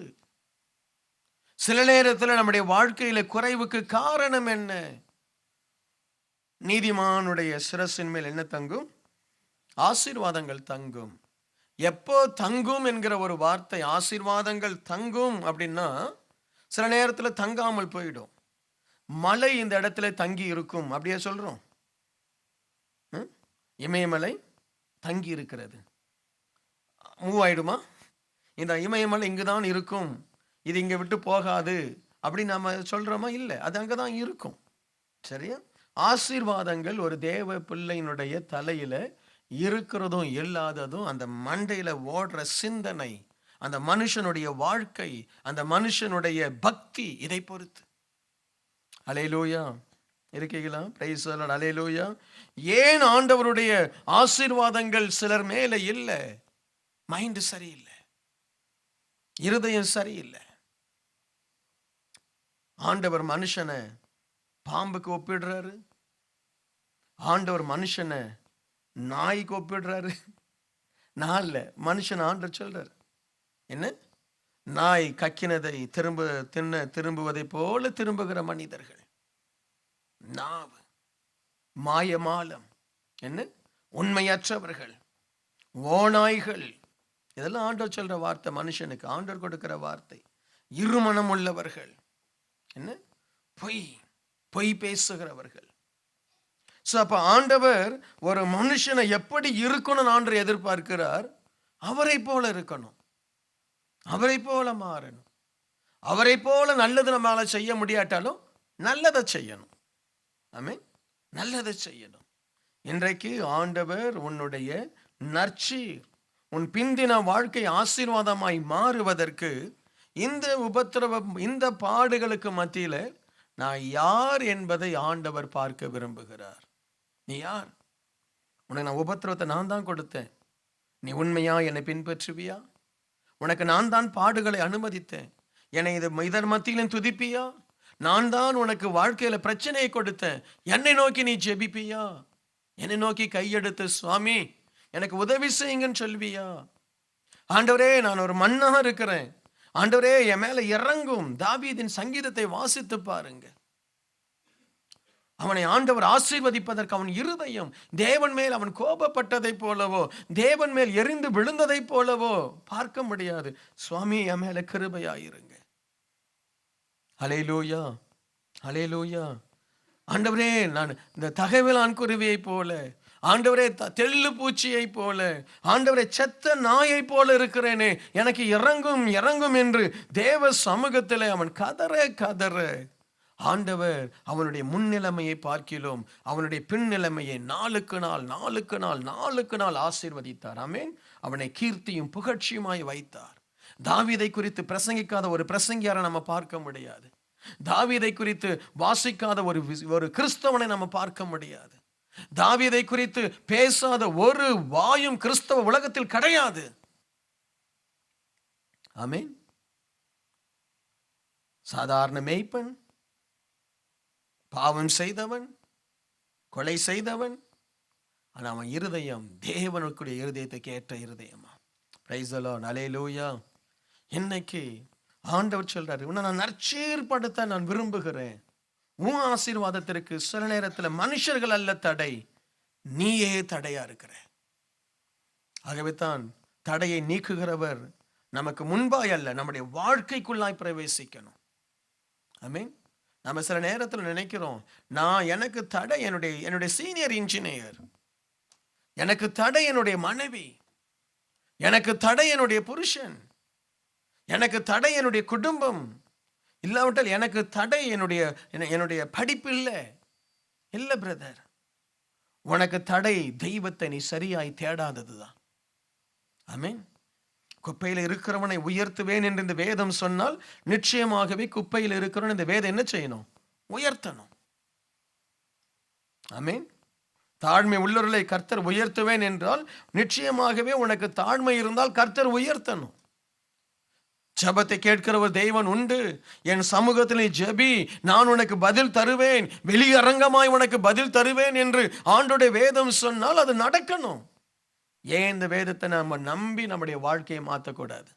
சில நேரத்தில் நம்முடைய வாழ்க்கையில குறைவுக்கு காரணம் என்ன? நீதிமானுடைய சிரசின் மேல் என்ன தங்கும்? ஆசீர்வாதங்கள் தங்கும். எப்போ தங்கும் என்கிற ஒரு வார்த்தை, ஆசீர்வாதங்கள் தங்கும் அப்படின்னா சில நேரத்தில் தங்காமல் போயிடும். மலை இந்த இடத்துல தங்கி இருக்கும் அப்படியே சொல்றோம். இமயமலை தங்கி இருக்கிறது, மூவ் ஆயிடுமா? இந்த இமயமலை இங்குதான் இருக்கும், இது இங்க விட்டு போகாது அப்படின்னு நம்ம சொல்றோமா? இல்லை, அது அங்கதான் இருக்கும். சரியா? ஆசீர்வாதங்கள் ஒரு தேவ பிள்ளையினுடைய தலையில இருக்கிறதும் இல்லாததும் அந்த மண்டையில ஓடுற சிந்தனை, அந்த மனுஷனுடைய வாழ்க்கை, அந்த மனுஷனுடைய பக்தி, இதை பொறுத்து. அல்லேலூயா. இருக்கீங்களா? Praise the lord. அல்லேலூயா. ஏன் ஆண்டவருடைய ஆசீர்வாதங்கள் சிலர் மேல இல்லை? மைண்ட் சரியில்லை, இருதயம் சரியில்லை. ஆண்டவர் மனுஷனை பாம்புக்கு ஒப்பிடுறாரு, ஆண்டவர் மனுஷனை நாய்க்கு ஒப்பிடுறாரு. நாள்ல மனுஷன் ஆண்டவர் சொல்றாரு என்ன? நாய் கக்கினதை திரும்புவதை போல திரும்புகிற மனிதர்கள். நாவு, மாயமாலம், என்ன? உண்மையற்றவர்கள், ஓநாய்கள். இதெல்லாம் ஆண்டவர் சொல்ற வார்த்தை, மனுஷனுக்கு ஆண்டவர் கொடுக்கிற வார்த்தை. இருமனம் உள்ளவர்கள், என்ன? பொய் பேசுகிறவர்கள். அப்ப ஆண்டவர் ஒரு மனுஷனை எப்படி இருக்கணும் ஆண்டவர் எதிர்பார்க்கிறார்? அவரை போல இருக்கணும், அவரை போல மாறணும், அவரை போல நல்லது நம்மளால செய்ய முடியாட்டாலும் நல்லதை செய்யணும். ஆமென். நல்லதை செய்யணும். இன்றைக்கு ஆண்டவர் உன்னுடைய நற்சீர், உன் பிந்தின வாழ்க்கை ஆசீர்வாதமாய் மாறுவதற்கு இந்த உபத்திரவம், இந்த பாடுகளுக்கு மத்தியில நான் யார் என்பதை ஆண்டவர் பார்க்க விரும்புகிறார். நீ யார்? உனக்கு நான் உபத்திரவத்தை நான் தான் கொடுத்தேன், நீ உண்மையா என்னை பின்பற்றுவியா? உனக்கு நான் தான் பாடுகளை அனுமதித்தேன், என்னை இதன் மத்தியிலும் துதிப்பியா? நான் தான் உனக்கு வாழ்க்கையில பிரச்சனையை கொடுத்தேன், என்னை நோக்கி நீ ஜெபிப்பியா? என்னை நோக்கி கையெடுத்து சுவாமி எனக்கு உதவி செய்யுங்கன்னு சொல்வியா? ஆண்டவரே நான் ஒரு மண்ணா இருக்கிறேன், ஆண்டவரே என் மேல இறங்கும். தாவீதின் சங்கீதத்தை வாசித்து பாருங்க. அவனை ஆண்டவர் ஆசீர்வதிப்பதற்கு அவன் இருதயம் தேவன் மேல் அவன் கோபப்பட்டதை போலவோ, தேவன் மேல் எரிந்து விழுந்ததை போலவோ பார்க்க முடியாது. சுவாமி என் மேல கிருபையாயிருங்க. அல்லேலூயா, அல்லேலூயா. ஆண்டவரே நான் இந்த தகவலான் குருவியை போல, ஆண்டவரே தெள்ளு பூச்சியை போல, ஆண்டவரே செத்த நாயை போல இருக்கிறேனே, எனக்கு இறங்கும் இறங்கும் என்று தேவ சமூகத்தில் அவன் கதற ஆண்டவர் அவனுடைய முன்னிலைமையை பார்க்கிலும் அவனுடைய பின்னிலைமையை நாளுக்கு நாள் ஆசீர்வதித்தார். ஆமென். அவனை கீர்த்தியும் புகழ்ச்சியுமாய் வைத்தார். தாவீதை குறித்து பிரசங்கிக்காத ஒரு பிரசங்கியாரை நம்ம பார்க்க முடியாது. தாவீதை குறித்து வாசிக்காத ஒரு கிறிஸ்தவனை நம்ம பார்க்க முடியாது. தாவீதை குறித்து பேசாத ஒரு வாயும் கிறிஸ்தவ உலகத்தில் கிடையாது. ஆமென். சாதாரண மேய்ப்பன், பாவம் செய்தவன், கொலை செய்தவன், ஆனா அவன் இருதயம் தேவனுக்குரிய இருதயத்துக்கு ஏற்ற இருதயமா. Price the lord. அல்லேலூயா. இன்னைக்கு ஆண்டவர் சொல்றாரு, உன்னை நான் நற்சீர்படுத்த நான் விரும்புகிறேன். உன் ஆசீர்வாதத்திற்கு சில நேரத்தில் மனுஷர்கள் அல்ல தடை, நீயே தடையா இருக்கிற. ஆகவே தான் தடையை நீக்குகிறவர் நமக்கு முன்பாய் அல்ல, நம்முடைய வாழ்க்கைக்குள்ளாய் பிரவேசிக்கணும். ஆமென். நம்ம சில நேரத்தில் நினைக்கிறோம், எனக்கு தடை என்னுடைய சீனியர் இன்ஜினியர், எனக்கு தடை என்னுடைய மனைவி, எனக்கு தடை என்னுடைய புருஷன், எனக்கு தடை என்னுடைய குடும்பம், இல்லாவிட்டால் எனக்கு தடை என்னுடைய படிப்பு இல்லை பிரதர். உனக்கு தடை தெய்வத்தை நீ சரியாய் தேடாததுதான். ஆமென். குப்பையில் இருக்கிறவனை உயர்த்துவேன் என்று இந்த வேதம் சொன்னால் நிச்சயமாகவே குப்பையில் இருக்கிறவன் இந்த வேதம் என்ன செய்யணும்? உயர்த்தணும். ஆமென். தாழ்மை உள்ளவர்களை கர்த்தர் உயர்த்துவேன் என்றால் நிச்சயமாகவே உனக்கு தாழ்மை இருந்தால் கர்த்தர் உயர்த்தணும். ஜெபத்தை கேட்கிற ஒரு தெய்வன் உண்டு. என் சமூகத்தில் ஜெபி, நான் உனக்கு பதில் தருவேன், வெளியரங்கமாய் உனக்கு பதில் தருவேன் என்று ஆண்டோடைய வேதம் சொன்னால் அது நடக்கணும். ஏன் இந்த வேதத்தை நம்ம நம்பி நம்முடைய வாழ்க்கையை மாற்றக்கூடாது?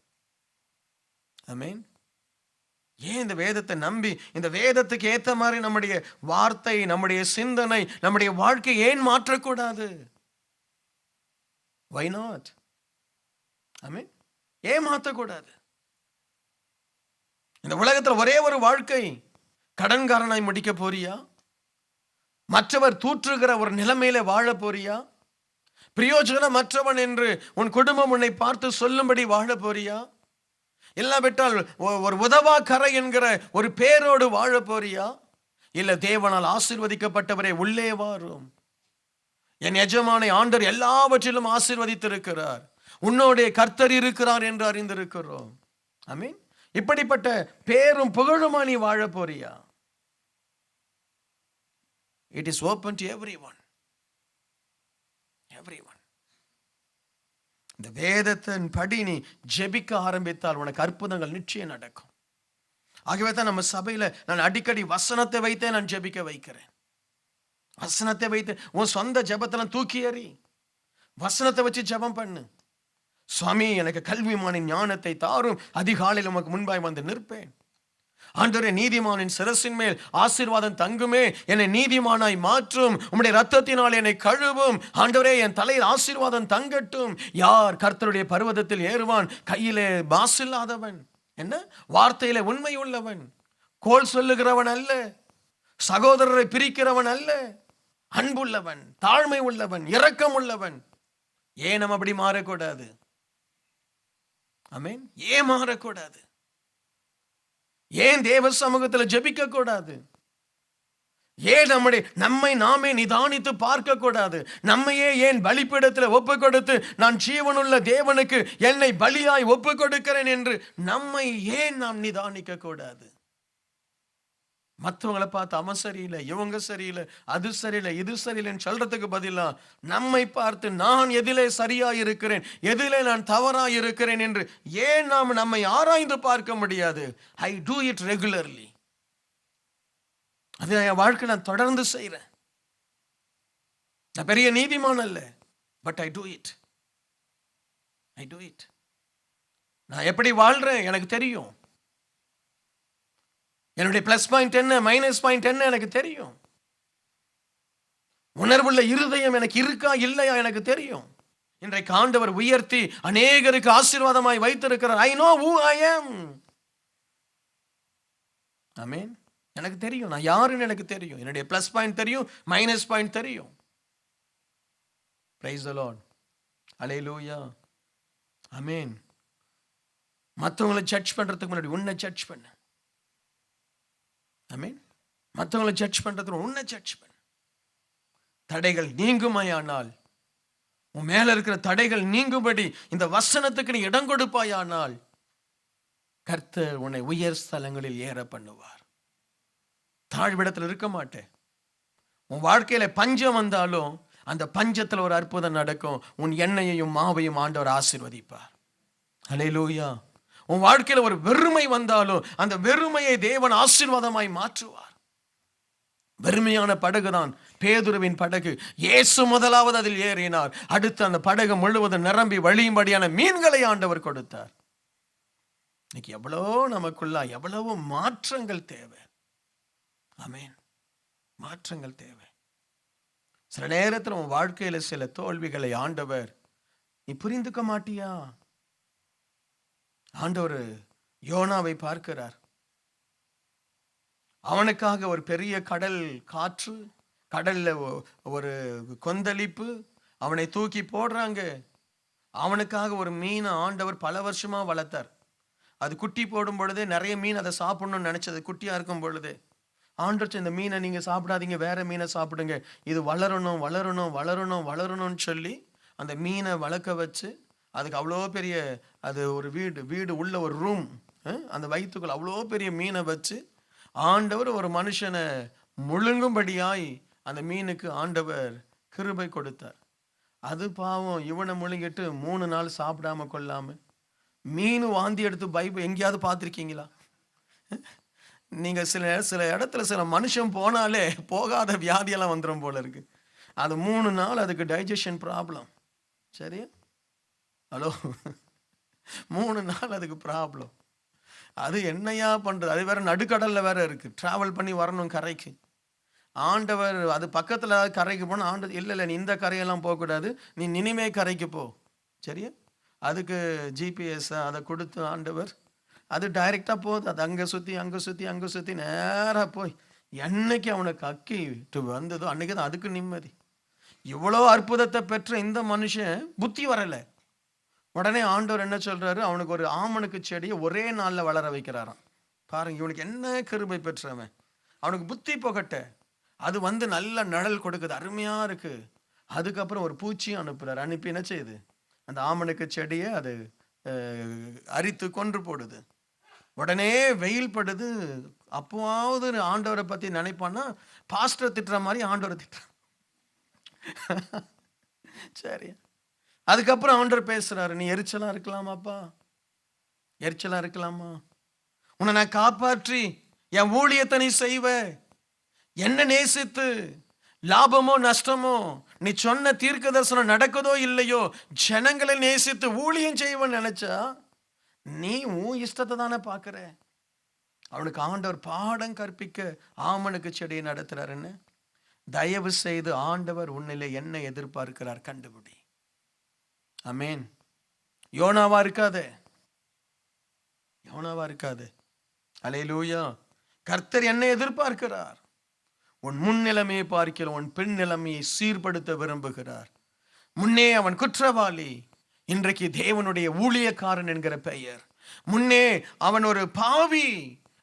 ஆமென். ஏன் இந்த வேதத்தை நம்பி இந்த வேதத்துக்கு ஏற்ற மாதிரி நம்முடைய வார்த்தை, நம்முடைய சிந்தனை, நம்முடைய வாழ்க்கை ஏன் மாற்றக்கூடாது? Why not? ஆமென். ஏன் மாற்றக்கூடாது? இந்த உலகத்தில் ஒரே ஒரு வாழ்க்கை. கடன்காரனாய் முடிக்க போறியா? மற்றவர் தூற்றுகிற ஒரு நிலைமையில வாழ போறியா? பிரயோஜனமற்றவன் என்று உன் குடும்பம் உன்னை பார்த்து சொல்லும்படி வாழ போறியா? இல்லாவிட்டால் ஒரு உதவாக்கரை என்கிற ஒரு பேரோடு வாழ போறியா? இல்ல தேவனால் ஆசீர்வதிக்கப்பட்டவரே உள்ளே வாரும், என் எஜமானை ஆண்டவர் எல்லாவற்றிலும் ஆசீர்வதித்திருக்கிறார், உன்னோடைய கர்த்தர் இருக்கிறார் என்று அறிந்திருக்கிறோம். ஆமென். இப்படிப்பட்ட பேரும் புகழுமா நீ வாழ போறியா? It is open to everyone. இந்த வேதத்தின் படி நீ ஜெபிக்க ஆரம்பித்தால் உனக்கு அற்புதங்கள் நிச்சயம் நடக்கும். ஆகவே தான் நம்ம சபையில நான் அடிக்கடி வசனத்தை வைத்தே நான் ஜெபிக்க வைக்கிறேன். வசனத்தை வைத்து உன் சொந்த ஜெபத்தெல்லாம் தூக்கி எறி, வசனத்தை வச்சு ஜெபம் பண்ணு. சுவாமி, எனக்கு கல்விமானின் ஞானத்தை தாரும், அதிகாலையில் உமக்கு முன்பாய் வந்து நிற்பேன். ஆண்டவரே, நீதிமானின் சிரசின் மேல் ஆசீர்வாதம் தங்குமே, என்னை நீதிமானாய் மாற்றும், உம்முடைய இரத்தத்தினால் என்னை கழுவும். ஆண்டவரே, என் தலையில் ஆசீர்வாதம் தங்கட்டும். யார் கர்த்தருடைய பர்வதத்தில் ஏறுவான்? கையிலே மாசில்லாதவன், என்ன வார்த்தையிலே உண்மை உள்ளவன், கோல் சொல்லுகிறவன் அல்ல, சகோதரரை பிரிக்கிறவன் அல்ல, அன்புள்ளவன், தாழ்மை உள்ளவன், இரக்கம் உள்ளவன். ஏன் நம்ம அப்படி மாறக்கூடாது? ஆமென். ஏன் மாறக்கூடாது? ஏன் தேவ சமூகத்தில் ஜெபிக்க கூடாது? ஏன் நம்மை நாமே நிதானித்து பார்க்க கூடாது? நம்மையே ஏன் பலிபீடத்தில் ஒப்பு கொடுத்து நான் ஜீவனுள்ள தேவனுக்கு என்னை பலியாய் ஒப்பு கொடுக்கிறேன் என்று நம்மை ஏன் நாம் நிதானிக்க கூடாது? மற்றவங்களை பார்த்து அவன் சரியில்லை, இவங்க சரியில்லை, அது சரியில்லை, இது சரியில்லைன்னு சொல்றதுக்கு பதிலா நம்மை பார்த்து நான் எதிலே சரியா இருக்கிறேன், எதிலே நான் தவறா இருக்கிறேன் என்று ஏன் நாம் நம்மை ஆராய்ந்து பார்க்க முடியாது? ஐ டூ இட் ரெகுலர்லி. அது என் வாழ்க்கை நான் தொடர்ந்து செய்கிறேன். நான் பெரிய நீதிமான் அல்ல, பட் ஐ டூ இட். நான் எப்படி வாழ்றேன் எனக்கு தெரியும். என்னுடைய பிளஸ் பாயிண்ட் என்ன, மைனஸ் பாயிண்ட் என்ன எனக்கு தெரியும். உணர்வுள்ள இருதயம் எனக்கு இருக்கா இல்லையா எனக்கு தெரியும். இன்றைக்கு ஆண்டவர் உயர்த்தி அநேகருக்கு ஆசீர்வாதமாய் வைத்திருக்கிறார். I know who I am. ஆமென். எனக்கு தெரியும் நான் யாருன்னு எனக்கு தெரியும். என்னுடைய பிளஸ் பாயிண்ட் தெரியும், மைனஸ் பாயிண்ட் தெரியும். Praise the Lord. ஹல்லேலூயா. ஆமென். மற்றவங்களை ஜட்ஜ் பண்றதுக்கு முன்னாடி உன்னை ஜட்ஜ் பண்ணு. ஆமென். மற்றவங்களை ஜட்ஜ் பண்றதுக்கு உன்னை ஜட்ஜ் பண்ணு. தடைகள் நீங்குமாயானால், உன் மேல இருக்கிற தடைகள் நீங்கும்படி இந்த வசனத்துக்கு நீ இடம் கொடுப்பாயானால் கர்த்தர் உன்னை உயர் ஸ்தலங்களில் ஏற பண்ணுவார். தாழ்விடத்தில் இருக்க மாட்டேன். உன் வாழ்க்கையில பஞ்சம் வந்தாலும் அந்த பஞ்சத்துல ஒரு அற்புதம் நடக்கும். உன் எண்ணெயையும் மாவையும் ஆண்டவர் ஆசீர்வதிப்பார். ஹல்லேலூயா. உன் வாழ்க்கையில ஒரு வெறுமை வந்தாலும் அந்த வெறுமையை தேவன் ஆசீர்வாதமாய் மாற்றுவார். வெறுமையான படகுதான் பேதுருவின் படகு. இயேசு முதலாவது அதில் ஏறினார். அடுத்து அந்த படகு முழுவதும் நிரம்பி வழியும்படியான மீன்களை ஆண்டவர் கொடுத்தார். இன்னைக்கு நமக்குள்ள எவ்வளவு மாற்றங்கள் தேவை. ஆமென். மாற்றங்கள் தேவை. சில நேரத்தில் உன் வாழ்க்கையில சில தோல்விகளை ஆண்டவர் நீ புரிந்துக்க மாட்டியா? ஆண்டவர் யோனாவை பார்க்கிறார். அவனுக்காக ஒரு பெரிய கடல் காற்று, கடல்ல ஒரு கொந்தளிப்பு, அவனை தூக்கி போடுறாங்க. அவனுக்காக ஒரு மீனை ஆண்டவர் பல வருஷமா வளர்த்தார். அது குட்டி போடும் பொழுதே நிறைய மீன் அதை சாப்பிடணும்னு நினைச்சது. குட்டியா இருக்கும் பொழுதே ஆண்டவர் இந்த மீனை நீங்க சாப்பிடாதீங்க, வேற மீனை சாப்பிடுங்க, இது வளரணும் வளரணும் வளரணும் வளரணும்னு சொல்லி அந்த மீனை வளர்க்க வச்சு, அதுக்கு அவ்வளோ பெரிய, அது ஒரு வீடு உள்ள ஒரு ரூம், அந்த வயிற்றுக்குள்ள அவ்வளோ பெரிய மீனை வச்சு ஆண்டவர் ஒரு மனுஷனை முழுங்கும்படியாய் அந்த மீனுக்கு ஆண்டவர் கிருபை கொடுத்தார். அது பாவம் இவனை முழுங்கிட்டு 3 நாள் சாப்பிடாம கொள்ளாம மீன் வாந்தி எடுத்து பைபிள் எங்கேயாவது பார்த்துருக்கீங்களா? நீங்க சில இடத்துல சில மனுஷன் போனாலே போகாத வியாதியெல்லாம் வந்துடும் போல இருக்கு. அது 3 நாள் அதுக்கு டைஜஷன் ப்ராப்ளம். சரியா? ஹலோ, 3 நாள் அதுக்கு ப்ராப்ளம். அது என்னையா பண்றது? அது வேற நடுக்கடல்ல வேற இருக்கு, டிராவல் பண்ணி வரணும் கரைக்கு. ஆண்டவர் அது பக்கத்துல கரைக்கு போனா ஆண்டவர் இல்லை நீ இந்த கரையெல்லாம் போகக்கூடாது, நீ நினிவே கரைக்கு போ. சரியா? அதுக்கு ஜிபிஎஸ் அதை கொடுத்து ஆண்டவர் அது டைரெக்டாக போகுது. அது அங்கே சுற்றி நேராக போய் என்னைக்கு அவனுக்கு அக்கிட்டு வந்ததோ அன்னைக்கு தான் அதுக்கு நிம்மதி. இவ்வளோ அற்புதத்தை பெற்ற இந்த மனுஷன் புத்தி வரலை. உடனே ஆண்டவர் என்ன சொல்றாரு, அவனுக்கு ஒரு ஆமணுக்கு செடியை ஒரே நாளில் வளர வைக்கிறாராம். பாருங்க இவனுக்கு என்ன கிருபை பெற்றவன். அவனுக்கு புத்தி போகட்ட அது நல்ல நிழல் கொடுக்குது, அருமையா இருக்கு. அதுக்கப்புறம் ஒரு பூச்சியும் அனுப்புறாரு. அனுப்பி என்ன செய்யுது, அந்த ஆமணுக்கு செடியை அது அரித்து கொன்று போடுது. உடனே வெயில் படுது. அப்போவாவது ஆண்டவரை பத்தி நினைப்பான்னா பாஸ்டர் திட்டுற மாதிரி ஆண்டவரை திட்டுறான். சரி, அதுக்கப்புறம் ஆண்டவர் பேசுறாரு, நீ எரிச்சலா இருக்கலாமாப்பா, எரிச்சலா இருக்கலாமா? உன்னை நான் காப்பாற்றி என் ஊழியத்தை நீ செய்வ, என்ன நேசித்து லாபமோ நஷ்டமோ நீ சொன்ன தீர்க்க தரிசனம் நடக்குதோ இல்லையோ ஜனங்களை நேசித்து ஊழியம் செய்வன்னு நினைச்சா நீ உன் இஷ்டத்தை தானே பார்க்கிற. அவனுக்கு ஆண்டவர் பாடம் கற்பிக்க ஆமனுக்கு செடியை நடத்துறாருன்னு. தயவு செய்து ஆண்டவர் உன்னிலே என்ன எதிர்பார்க்கிறார் கண்டுபிடி. ஆமென். யோனாவா இருக்காதே, யோனாவா இருக்காதே. அல்லேலூயா. கர்த்தர் என்ன எதிர்பார்க்கிறார்? உன் முன் நிலைமையை பார்க்கிற உன் பின் நிலைமையை சீர்படுத்த விரும்புகிறார். முன்னே அவன் குற்றவாளி, இன்றைக்கு தேவனுடைய ஊழியக்காரன் என்கிற பெயர். முன்னே அவன் ஒரு பாவி,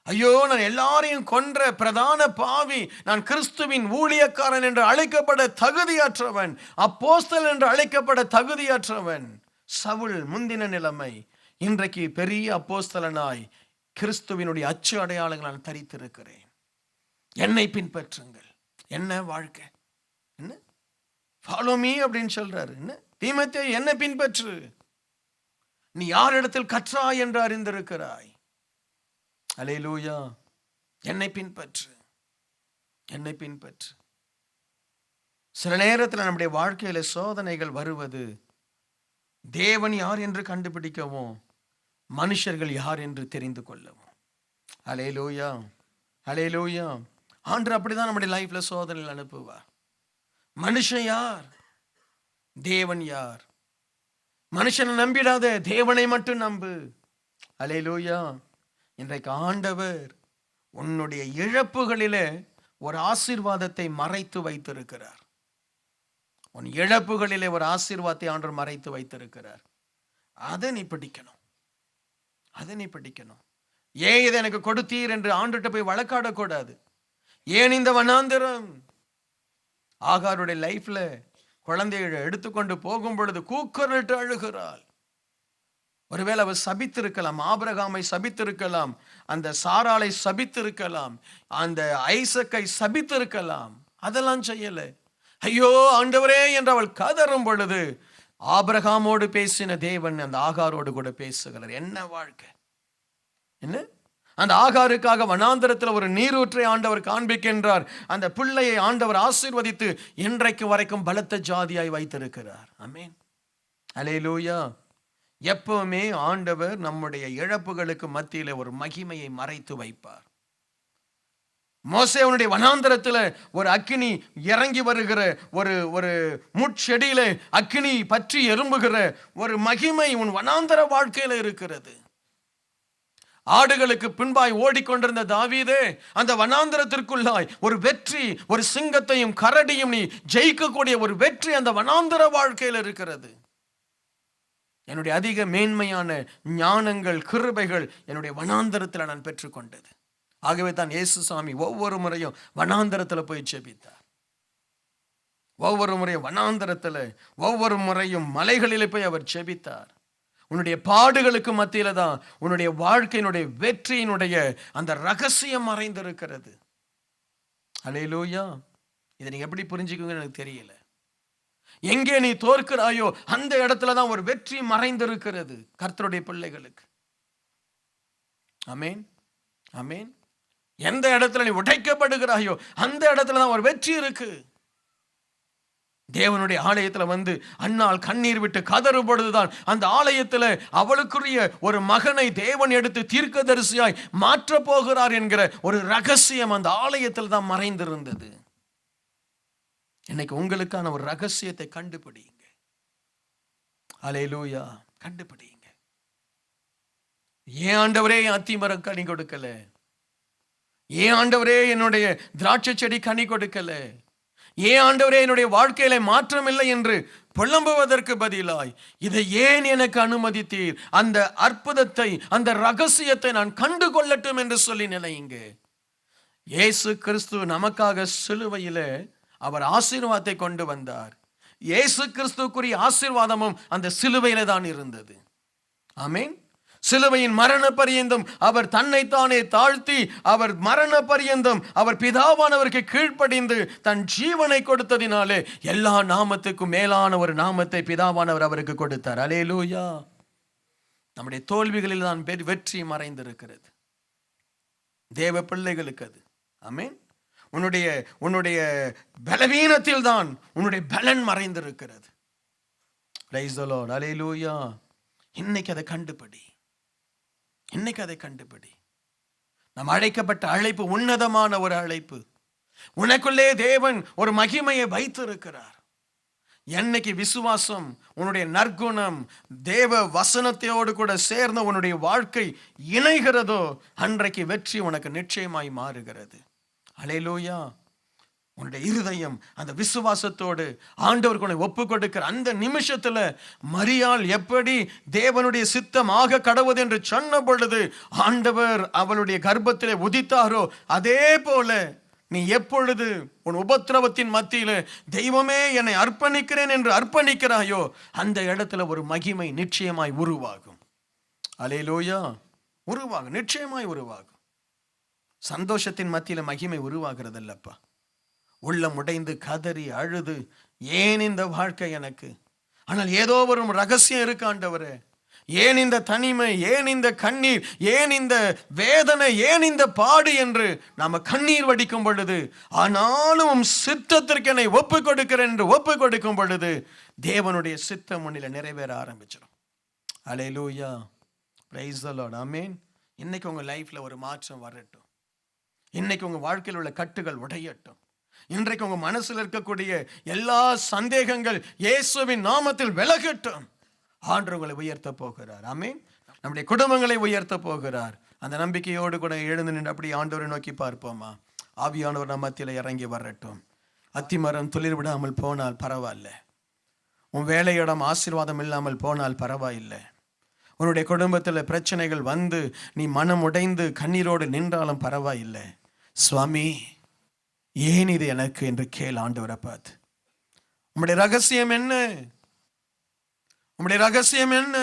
ஐயோ நான் எல்லாரையும் கொன்ற பிரதான பாவி, நான் கிறிஸ்துவின் ஊழியக்காரன் என்று அழைக்கப்பட தகுதியற்றவன், அப்போஸ்தலன் என்று அழைக்கப்பட தகுதியற்றவன். சவுல் முந்தின நிலைமை, இன்றைக்கு பெரிய அப்போஸ்தலனாய் கிறிஸ்துவினுடைய அச்சு அடையாளங்கள் நான் தரித்திருக்கிறேன். என்னை பின்பற்றுங்கள். என்ன வாழ்க்கை, என்ன ஃபாலோ மீ அப்படின்னு சொல்றாரு. என்ன தீமோத்தேயு, என்னை பின்பற்று, நீ யாரிடத்தில் கற்றாய் என்று அறிந்திருக்கிறாய். அல்லேலூயா. என்னை பின்பற்று, என்னை பின்பற்று. சில நேரத்தில் நம்முடைய வாழ்க்கையில சோதனைகள் வருவது தேவன் யார் என்று கண்டுபிடிக்கவும் மனுஷர்கள் யார் என்று தெரிந்து கொள்ளவும். அல்லேலூயா, அல்லேலூயா. ஆண்டவர் அப்படிதான் நம்முடைய லைஃப்ல சோதனைகள் அனுப்புவார். மனுஷன் யார், தேவன் யார்? மனுஷனை நம்பிடாத, தேவனை மட்டும் நம்பு. அல்லேலூயா. இன்றைக்கு ஆண்டவர் உன்னுடைய இழப்புகளிலே ஒரு ஆசீர்வாதத்தை மறைத்து வைத்திருக்கிறார். உன் இழப்புகளிலே ஒரு ஆசீர்வாதத்தை ஆண்டவர் மறைத்து வைத்திருக்கிறார். அதை நீ பிடிக்கணும், அதை நீ பிடிக்கணும். ஏன் இதை எனக்கு கொடுத்தீர் என்று ஆண்டுகிட்ட போய் வழக்காடக்கூடாது. ஏன் இந்த வனாந்திரம்? ஆகாருடைய லைஃப்ல குழந்தையை எடுத்துக்கொண்டு போகும் பொழுது கூக்குரலிட்டு அழுகிறாள். ஒருவேளை அவர் சபித்திருக்கலாம், ஆபிரகாமை சபித்திருக்கலாம், அந்த சாராளை சபித்திருக்கலாம், அந்த ஐசக்கை சபித்திருக்கலாம். அதெல்லாம் செய்யல. ஐயோ ஆண்டவரே என்று அவள் கதறும் பொழுது ஆபிரகாமோடு பேசின தேவன் அந்த ஆகாரோடு கூட பேசுகிறார். என்ன வாழ்க்கை, என்ன? அந்த ஆகாருக்காக வனாந்தரத்தில் ஒரு நீரூற்றை ஆண்டவர் காண்பிக்கின்றார். அந்த பிள்ளையை ஆண்டவர் ஆசீர்வதித்து இன்றைக்கு வரைக்கும் பலத்த ஜாதியாய் வைத்திருக்கிறார். ஆமென். அல்லேலூயா. எப்பவுமே ஆண்டவர் நம்முடைய இழப்புகளுக்கு மத்தியில ஒரு மகிமையை மறைத்து வைப்பார். மோசேவனுடைய வனாந்தரத்துல ஒரு அக்கினி இறங்கி வருகிற ஒரு முட்செடியில அக்கினி பற்றி எறும்புகிற ஒரு மகிமை உன் வனாந்தர வாழ்க்கையில இருக்கிறது. ஆடுகளுக்கு பின்பாய் ஓடிக்கொண்டிருந்த தாவீதே அந்த வனாந்தரத்திற்குள்ளாய் ஒரு வெற்றி, ஒரு சிங்கத்தையும் கரடியும் நீ ஜெயிக்கக்கூடிய ஒரு வெற்றி அந்த வனாந்தர வாழ்க்கையில் இருக்கிறது. என்னுடைய அதிக மேன்மையான ஞானங்கள், கிருபைகள் என்னுடைய வனாந்தரத்தில் நான் பெற்றுக்கொண்டது. ஆகவே தான் இயேசு சாமி ஒவ்வொரு முறையும் வனாந்தரத்தில் போய் ஜெபித்தார். ஒவ்வொரு முறையும் வனாந்தரத்தில், ஒவ்வொரு முறையும் மலைகளிலே போய் அவர் ஜெபித்தார். உன்னுடைய பாடுகளுக்கு மத்தியில தான் உன்னுடைய வாழ்க்கையினுடைய வெற்றியினுடைய அந்த ரகசியம் மறைந்திருக்கிறது. அல்லேலூயா. இதை நீங்க எப்படி புரிஞ்சுக்குங்க எனக்கு தெரியல. எங்கே நீ தோற்கிறாயோ அந்த இடத்துல தான் ஒரு வெற்றி மறைந்திருக்கிறது கர்த்தருடைய பிள்ளைகளுக்கு. ஆமென், ஆமென். எந்த இடத்துல நீ உடைக்கப்படுகிறாயோ அந்த இடத்துல தான் ஒரு வெற்றி இருக்கு. தேவனுடைய ஆலயத்தில் வந்து அன்னாள் கண்ணீர் விட்டு கதறும் பொழுதுதான் அந்த ஆலயத்தில் அவளுக்குரிய ஒரு மகனை தேவன் எடுத்து தீர்க்கதரிசியாய் மாற்ற போகிறார் என்கிற ஒரு ரகசியம் அந்த ஆலயத்தில் தான் மறைந்திருந்தது. இன்னைக்கு உங்களுக்கான ஒரு ரகசியத்தை கண்டுபிடிங்க. அல்லேலூயா. கண்டுபிடிங்க. ஏன் ஆண்டவரே அத்திமரம் கனி கொடுக்கல? ஏன் ஆண்டவரே என்னுடைய திராட்சை செடி கனி கொடுக்கல? ஏன் ஆண்டவரே என்னுடைய வாழ்க்கையில மாற்றம் இல்லை என்று புலம்புவதற்கு பதிலாய் இதை ஏன் எனக்கு அனுமதித்தீர்? அந்த அற்புதத்தை, அந்த ரகசியத்தை நான் கண்டு கொள்ளட்டும் என்று சொல்லி நினைங்க. இயேசு கிறிஸ்து நமக்காக சிலுவையில அவர் ஆசீர்வாதத்தை கொண்டு வந்தார். இயேசு கிறிஸ்துக்குரிய ஆசீர்வாதமும் அந்த சிலுவையில தான் இருந்தது. ஆமென். சிலுவையின் மரண பரியந்தம் அவர் தன்னைத்தானே தாழ்த்தி, அவர் மரண பரியந்தம் அவர் பிதாவானவருக்கு கீழ்ப்படிந்து தன் ஜீவனை கொடுத்ததினாலே எல்லா நாமத்துக்கும் மேலான ஒரு நாமத்தை பிதாவானவர் அவருக்கு கொடுத்தார். அல்லேலூயா. நம்முடைய தோல்விகளில் தான் வெற்றி மறைந்திருக்கிறது தேவ பிள்ளைகளுக்கு. அது ஆமென். உன்னுடைய பலவீனத்தில் தான் உன்னுடைய பலன் மறைந்திருக்கிறது. Price the lord. அல்லேலூயா. இன்னைக்கு அதை கண்டுபிடி. இன்னைக்கு அதை கண்டுபிடி. நாம் அழைக்கப்பட்ட அழைப்பு உன்னதமான ஒரு அழைப்பு. உனக்குள்ளே தேவன் ஒரு மகிமையை வைத்திருக்கிறார். என்னைக்கு விசுவாசம், உன்னுடைய நற்குணம் தேவ வசனத்தோடு கூட சேர்ந்த உன்னுடைய வாழ்க்கை இணைகிறதோ அன்றைக்கு வெற்றி உனக்கு நிச்சயமாய் மாறுகிறது. அல்லேலூயா. உன்னுடைய இருதயம் அந்த விசுவாசத்தோடு ஆண்டவருக்கு உன்னை ஒப்பு கொடுக்கிற அந்த நிமிஷத்துல மரியாள் எப்படி தேவனுடைய சித்தமாக கடவுது என்று சொன்ன பொழுது ஆண்டவர் அவளுடைய கர்ப்பத்திலே உதித்தாரோ அதே போல நீ எப்பொழுது உன் உபத்திரவத்தின் மத்தியில தெய்வமே என்னை அர்ப்பணிக்கிறேன் என்று அர்ப்பணிக்கிறாயோ அந்த இடத்துல ஒரு மகிமை நிச்சயமாய் உருவாகும். அல்லேலூயா. உருவாகும், நிச்சயமாய் உருவாகும். சந்தோஷத்தின் மத்தியில மகிமை உருவாகிறது இல்லப்பா. உள்ளம் உடைந்து கதறி அழுது ஏன் இந்த வாழ்க்கை எனக்கு, ஆனால் ஏதோ ஒரு ரகசியம் இருக்கு ஆண்டவரே, ஏன் இந்த தனிமை, ஏன் இந்த கண்ணீர், ஏன் இந்த வேதனை, ஏன் இந்த பாடு என்று நாம கண்ணீர் வடிக்கும் பொழுது ஆனாலும் சித்தத்திற்கு என்னை ஒப்பு கொடுக்கிறேன் என்று ஒப்பு கொடுக்கும் பொழுது தேவனுடைய சித்தம் முன்னில நிறைவேற ஆரம்பிச்சிடும். அல்லேலூயா. Praise the Lord. ஆமென். இன்னைக்கு உங்க லைஃப்ல ஒரு மாற்றம் வரட்டும். இன்னைக்கு உங்க வாழ்க்கையில் உள்ள கட்டுகள் உடையட்டும். இன்றைக்கு உங்க மனசில் இருக்கக்கூடிய எல்லா சந்தேகங்கள் இயேசுவின் நாமத்தில் விலகட்டும். ஆண்டவர் உங்களை உயர்த்த போகிறார். ஆமென். நம்முடைய குடும்பங்களை உயர்த்த போகிறார். அந்த நம்பிக்கையோடு கூட எழுந்து நின்று அப்படி ஆண்டவரை நோக்கி பார்ப்போமா? ஆவியானவர் நம்ம மத்தியில இறங்கி வரட்டும். அத்திமரம் துளிர் விடாமல் போனால் பரவாயில்ல. உன் வேலையிடம் ஆசீர்வாதம் இல்லாமல் போனால் பரவாயில்லை. உன்னுடைய குடும்பத்தில் பிரச்சனைகள் வந்து நீ மனம் உடைந்து கண்ணீரோடு நின்றாலும் பரவாயில்லை. சுவாமி ஏன் இது எனக்கு என்று கேள் ஆண்டவரை பார்த்து. உம்முடைய ரகசியம் என்ன? உம்முடைய ரகசியம் என்ன?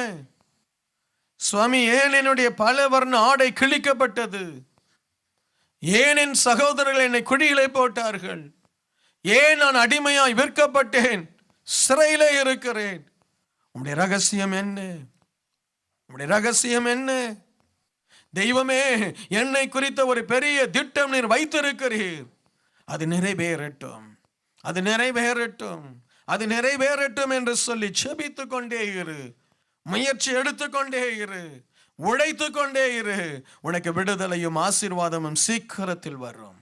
சுவாமி ஏன் என்னுடைய பல வர்ண ஆடை கிழிக்கப்பட்டது? ஏன் என் சகோதரர்கள் என்னை குடியிலே போட்டார்கள்? ஏன் நான் அடிமையாய் விற்கப்பட்டேன், சிறையிலே இருக்கிறேன்? உம்முடைய ரகசியம் என்ன? உம்முடைய ரகசியம் என்ன? தெய்வமே, என்னை குறித்த ஒரு பெரிய திட்டம் நீர் வைத்திருக்கிறீர். அது நிறைவேறட்டும், அது நிறைவேறட்டும், அது நிறைவேறட்டும் என்று சொல்லி செபித்து கொண்டே இரு. முயற்சி எடுத்துக்கொண்டே இரு. உழைத்து கொண்டே இரு. உனக்கு விடுதலையும் ஆசீர்வாதமும் சீக்கிரத்தில் வரும்.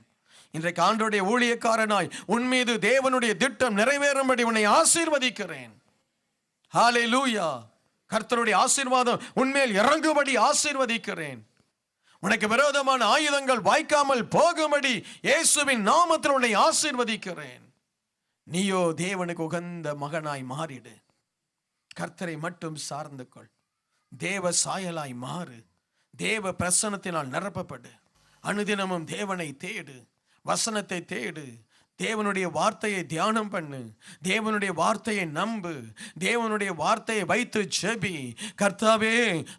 இன்றைக்கு ஆண்டவருடைய ஊழியக்காரனாய் உன் மீது தேவனுடைய திட்டம் நிறைவேறும்படி உன்னை ஆசீர்வதிக்கிறேன். ஹல்லேலூயா. கர்த்தருடைய ஆசீர்வாதம் உன்மேல் இறங்கும்படி ஆசீர்வதிக்கிறேன். உனக்கு விரோதமான ஆயுதங்கள் வாய்க்காமல் போகும்படி இயேசுவின் நாமத்தில் உன்னை ஆசீர்வதிக்கிறேன். நீயோ தேவனுக்கு உகந்த மகனாய் மாறிடு. கர்த்தரை மட்டும் சார்ந்து கொள். தேவ சாயலாய் மாறு. தேவ பிரசன்னத்தினால் நிரப்பப்படு. அனுதினமும் தேவனை தேடு, வசனத்தை தேடு, தேவனுடைய வார்த்தையை தியானம் பண்ணு, தேவனுடைய வார்த்தையை நம்பு, தேவனுடைய வார்த்தையை வைத்து ஜெபி. கர்த்தாவே,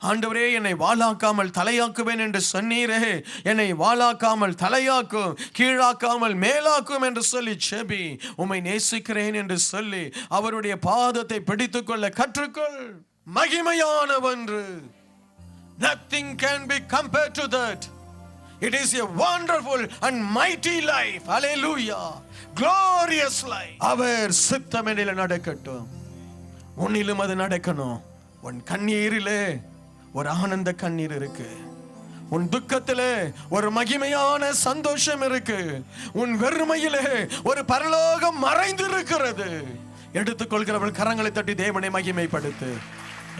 ஆண்டவரே, என்னை வாளாக்காமல் தலையாக்குவேன் என்று சொன்னீரே, என்னை வாளாக்காமல் தலையாக்கும், கீழாக்காமல் மேலாக்கும் என்று சொல்லி ஜெபி. உம்மை நேசிக்கிறேன் என்று சொல்லி அவருடைய பாதத்தை பிடித்துக்கொள்ள கற்றுக்கொள். மகிமையானவன்று. Nothing can be compared to that. It is a wonderful and mighty life. Hallelujah. Glorious life. அவர் சித்தமெனில் நடக்கட்டும். உன்னிலும் அது நடக்கணும். உன் கண்ணீரிலே ஒரு ஆனந்த கண்ணீர் இருக்கு. உன் துக்கத்திலே ஒரு மகிமையான சந்தோஷம் இருக்கு. உன் வெறுமையிலே ஒரு பரலோகம் மறைந்திருக்கிறது. எடுத்துக்கொள்கிறவள் கரங்களை தட்டி தேவனை மகிமைப்படுத்து.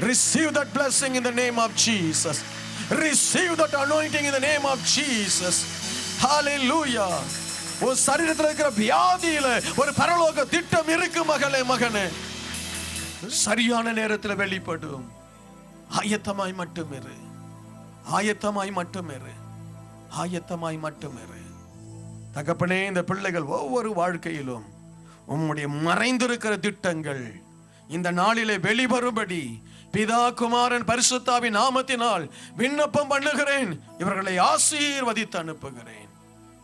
Receive that blessing in the name of Jesus. Receive that anointing in the name of Jesus. Hallelujah. உன் சரீரத்தில் இருக்கிற வியாதியில ஒரு பரலோக திட்டம் இருக்கு மகளே, மகனே. சரியான நேரத்தில் வெளிப்படும். ஆயத்தமாய் மட்டும் இரு. ஆயத்தமாய் மட்டும் இரு. ஆயத்தமாய் மட்டும் இரு. தகப்பனே, இந்த பிள்ளைகள் ஒவ்வொரு வாழ்க்கையிலும் உம்முடைய மறைந்திருக்கிற திட்டங்கள் இந்த நாளிலே வெளிவரும்படி பிதா, குமாரன், பரிசுத்தாவின் நாமத்தினால் விண்ணப்பம் பண்ணுகிறேன். இவர்களை ஆசீர்வதித்து அனுப்புகிறேன்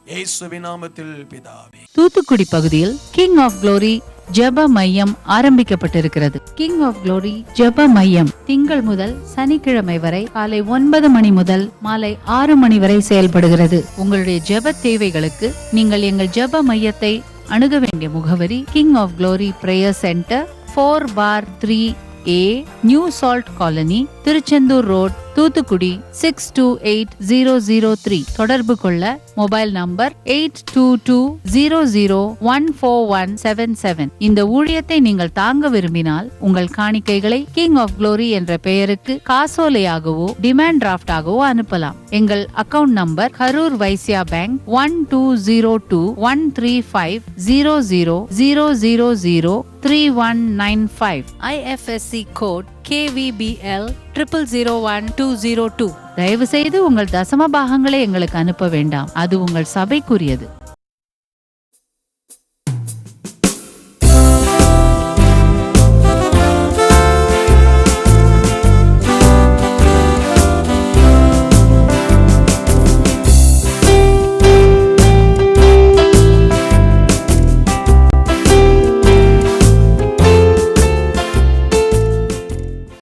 இயேசுவின் நாமத்தில் பிதாவே. தூத்துக்குடி பகுதியில் கிங் ஆஃப் க்ளோரி ஜெப மையம் ஆரம்பிக்கப்பட்டிருக்கிறது. கிங் ஆஃப் க்ளோரி ஜெப மையம் திங்கள் முதல் சனிக்கிழமை வரை காலை 9 மணி முதல் மாலை 6 மணி வரை செயல்படுகிறது. உங்களுடைய ஜெப தேவைகளுக்கு நீங்கள் எங்கள் ஜெப மையத்தை அணுக வேண்டிய முகவரி king of glory prayer centre, 4/3A, new salt colony, Tiruchendur road, Thoothukudi 628003. தொடர்பு கொள்ள மொபைல் நம்பர் 8220014177. இந்த ஊழியத்தை நீங்கள் தாங்க விரும்பினால் உங்கள் காணிக்கைகளை கிங் ஆஃப் க்ளோரி என்ற பெயருக்கு காசோலையாகவோ டிமாண்ட் டிராஃப்டாகவோ அனுப்பலாம். எங்கள் account number Karur Vysya bank 1202135000003195. IFSC code KVBL 0001-202. தயவு செய்து உங்கள் தசம பாகங்களை எங்களுக்கு அனுப்ப வேண்டாம். அது உங்கள் சபைக்குரியது.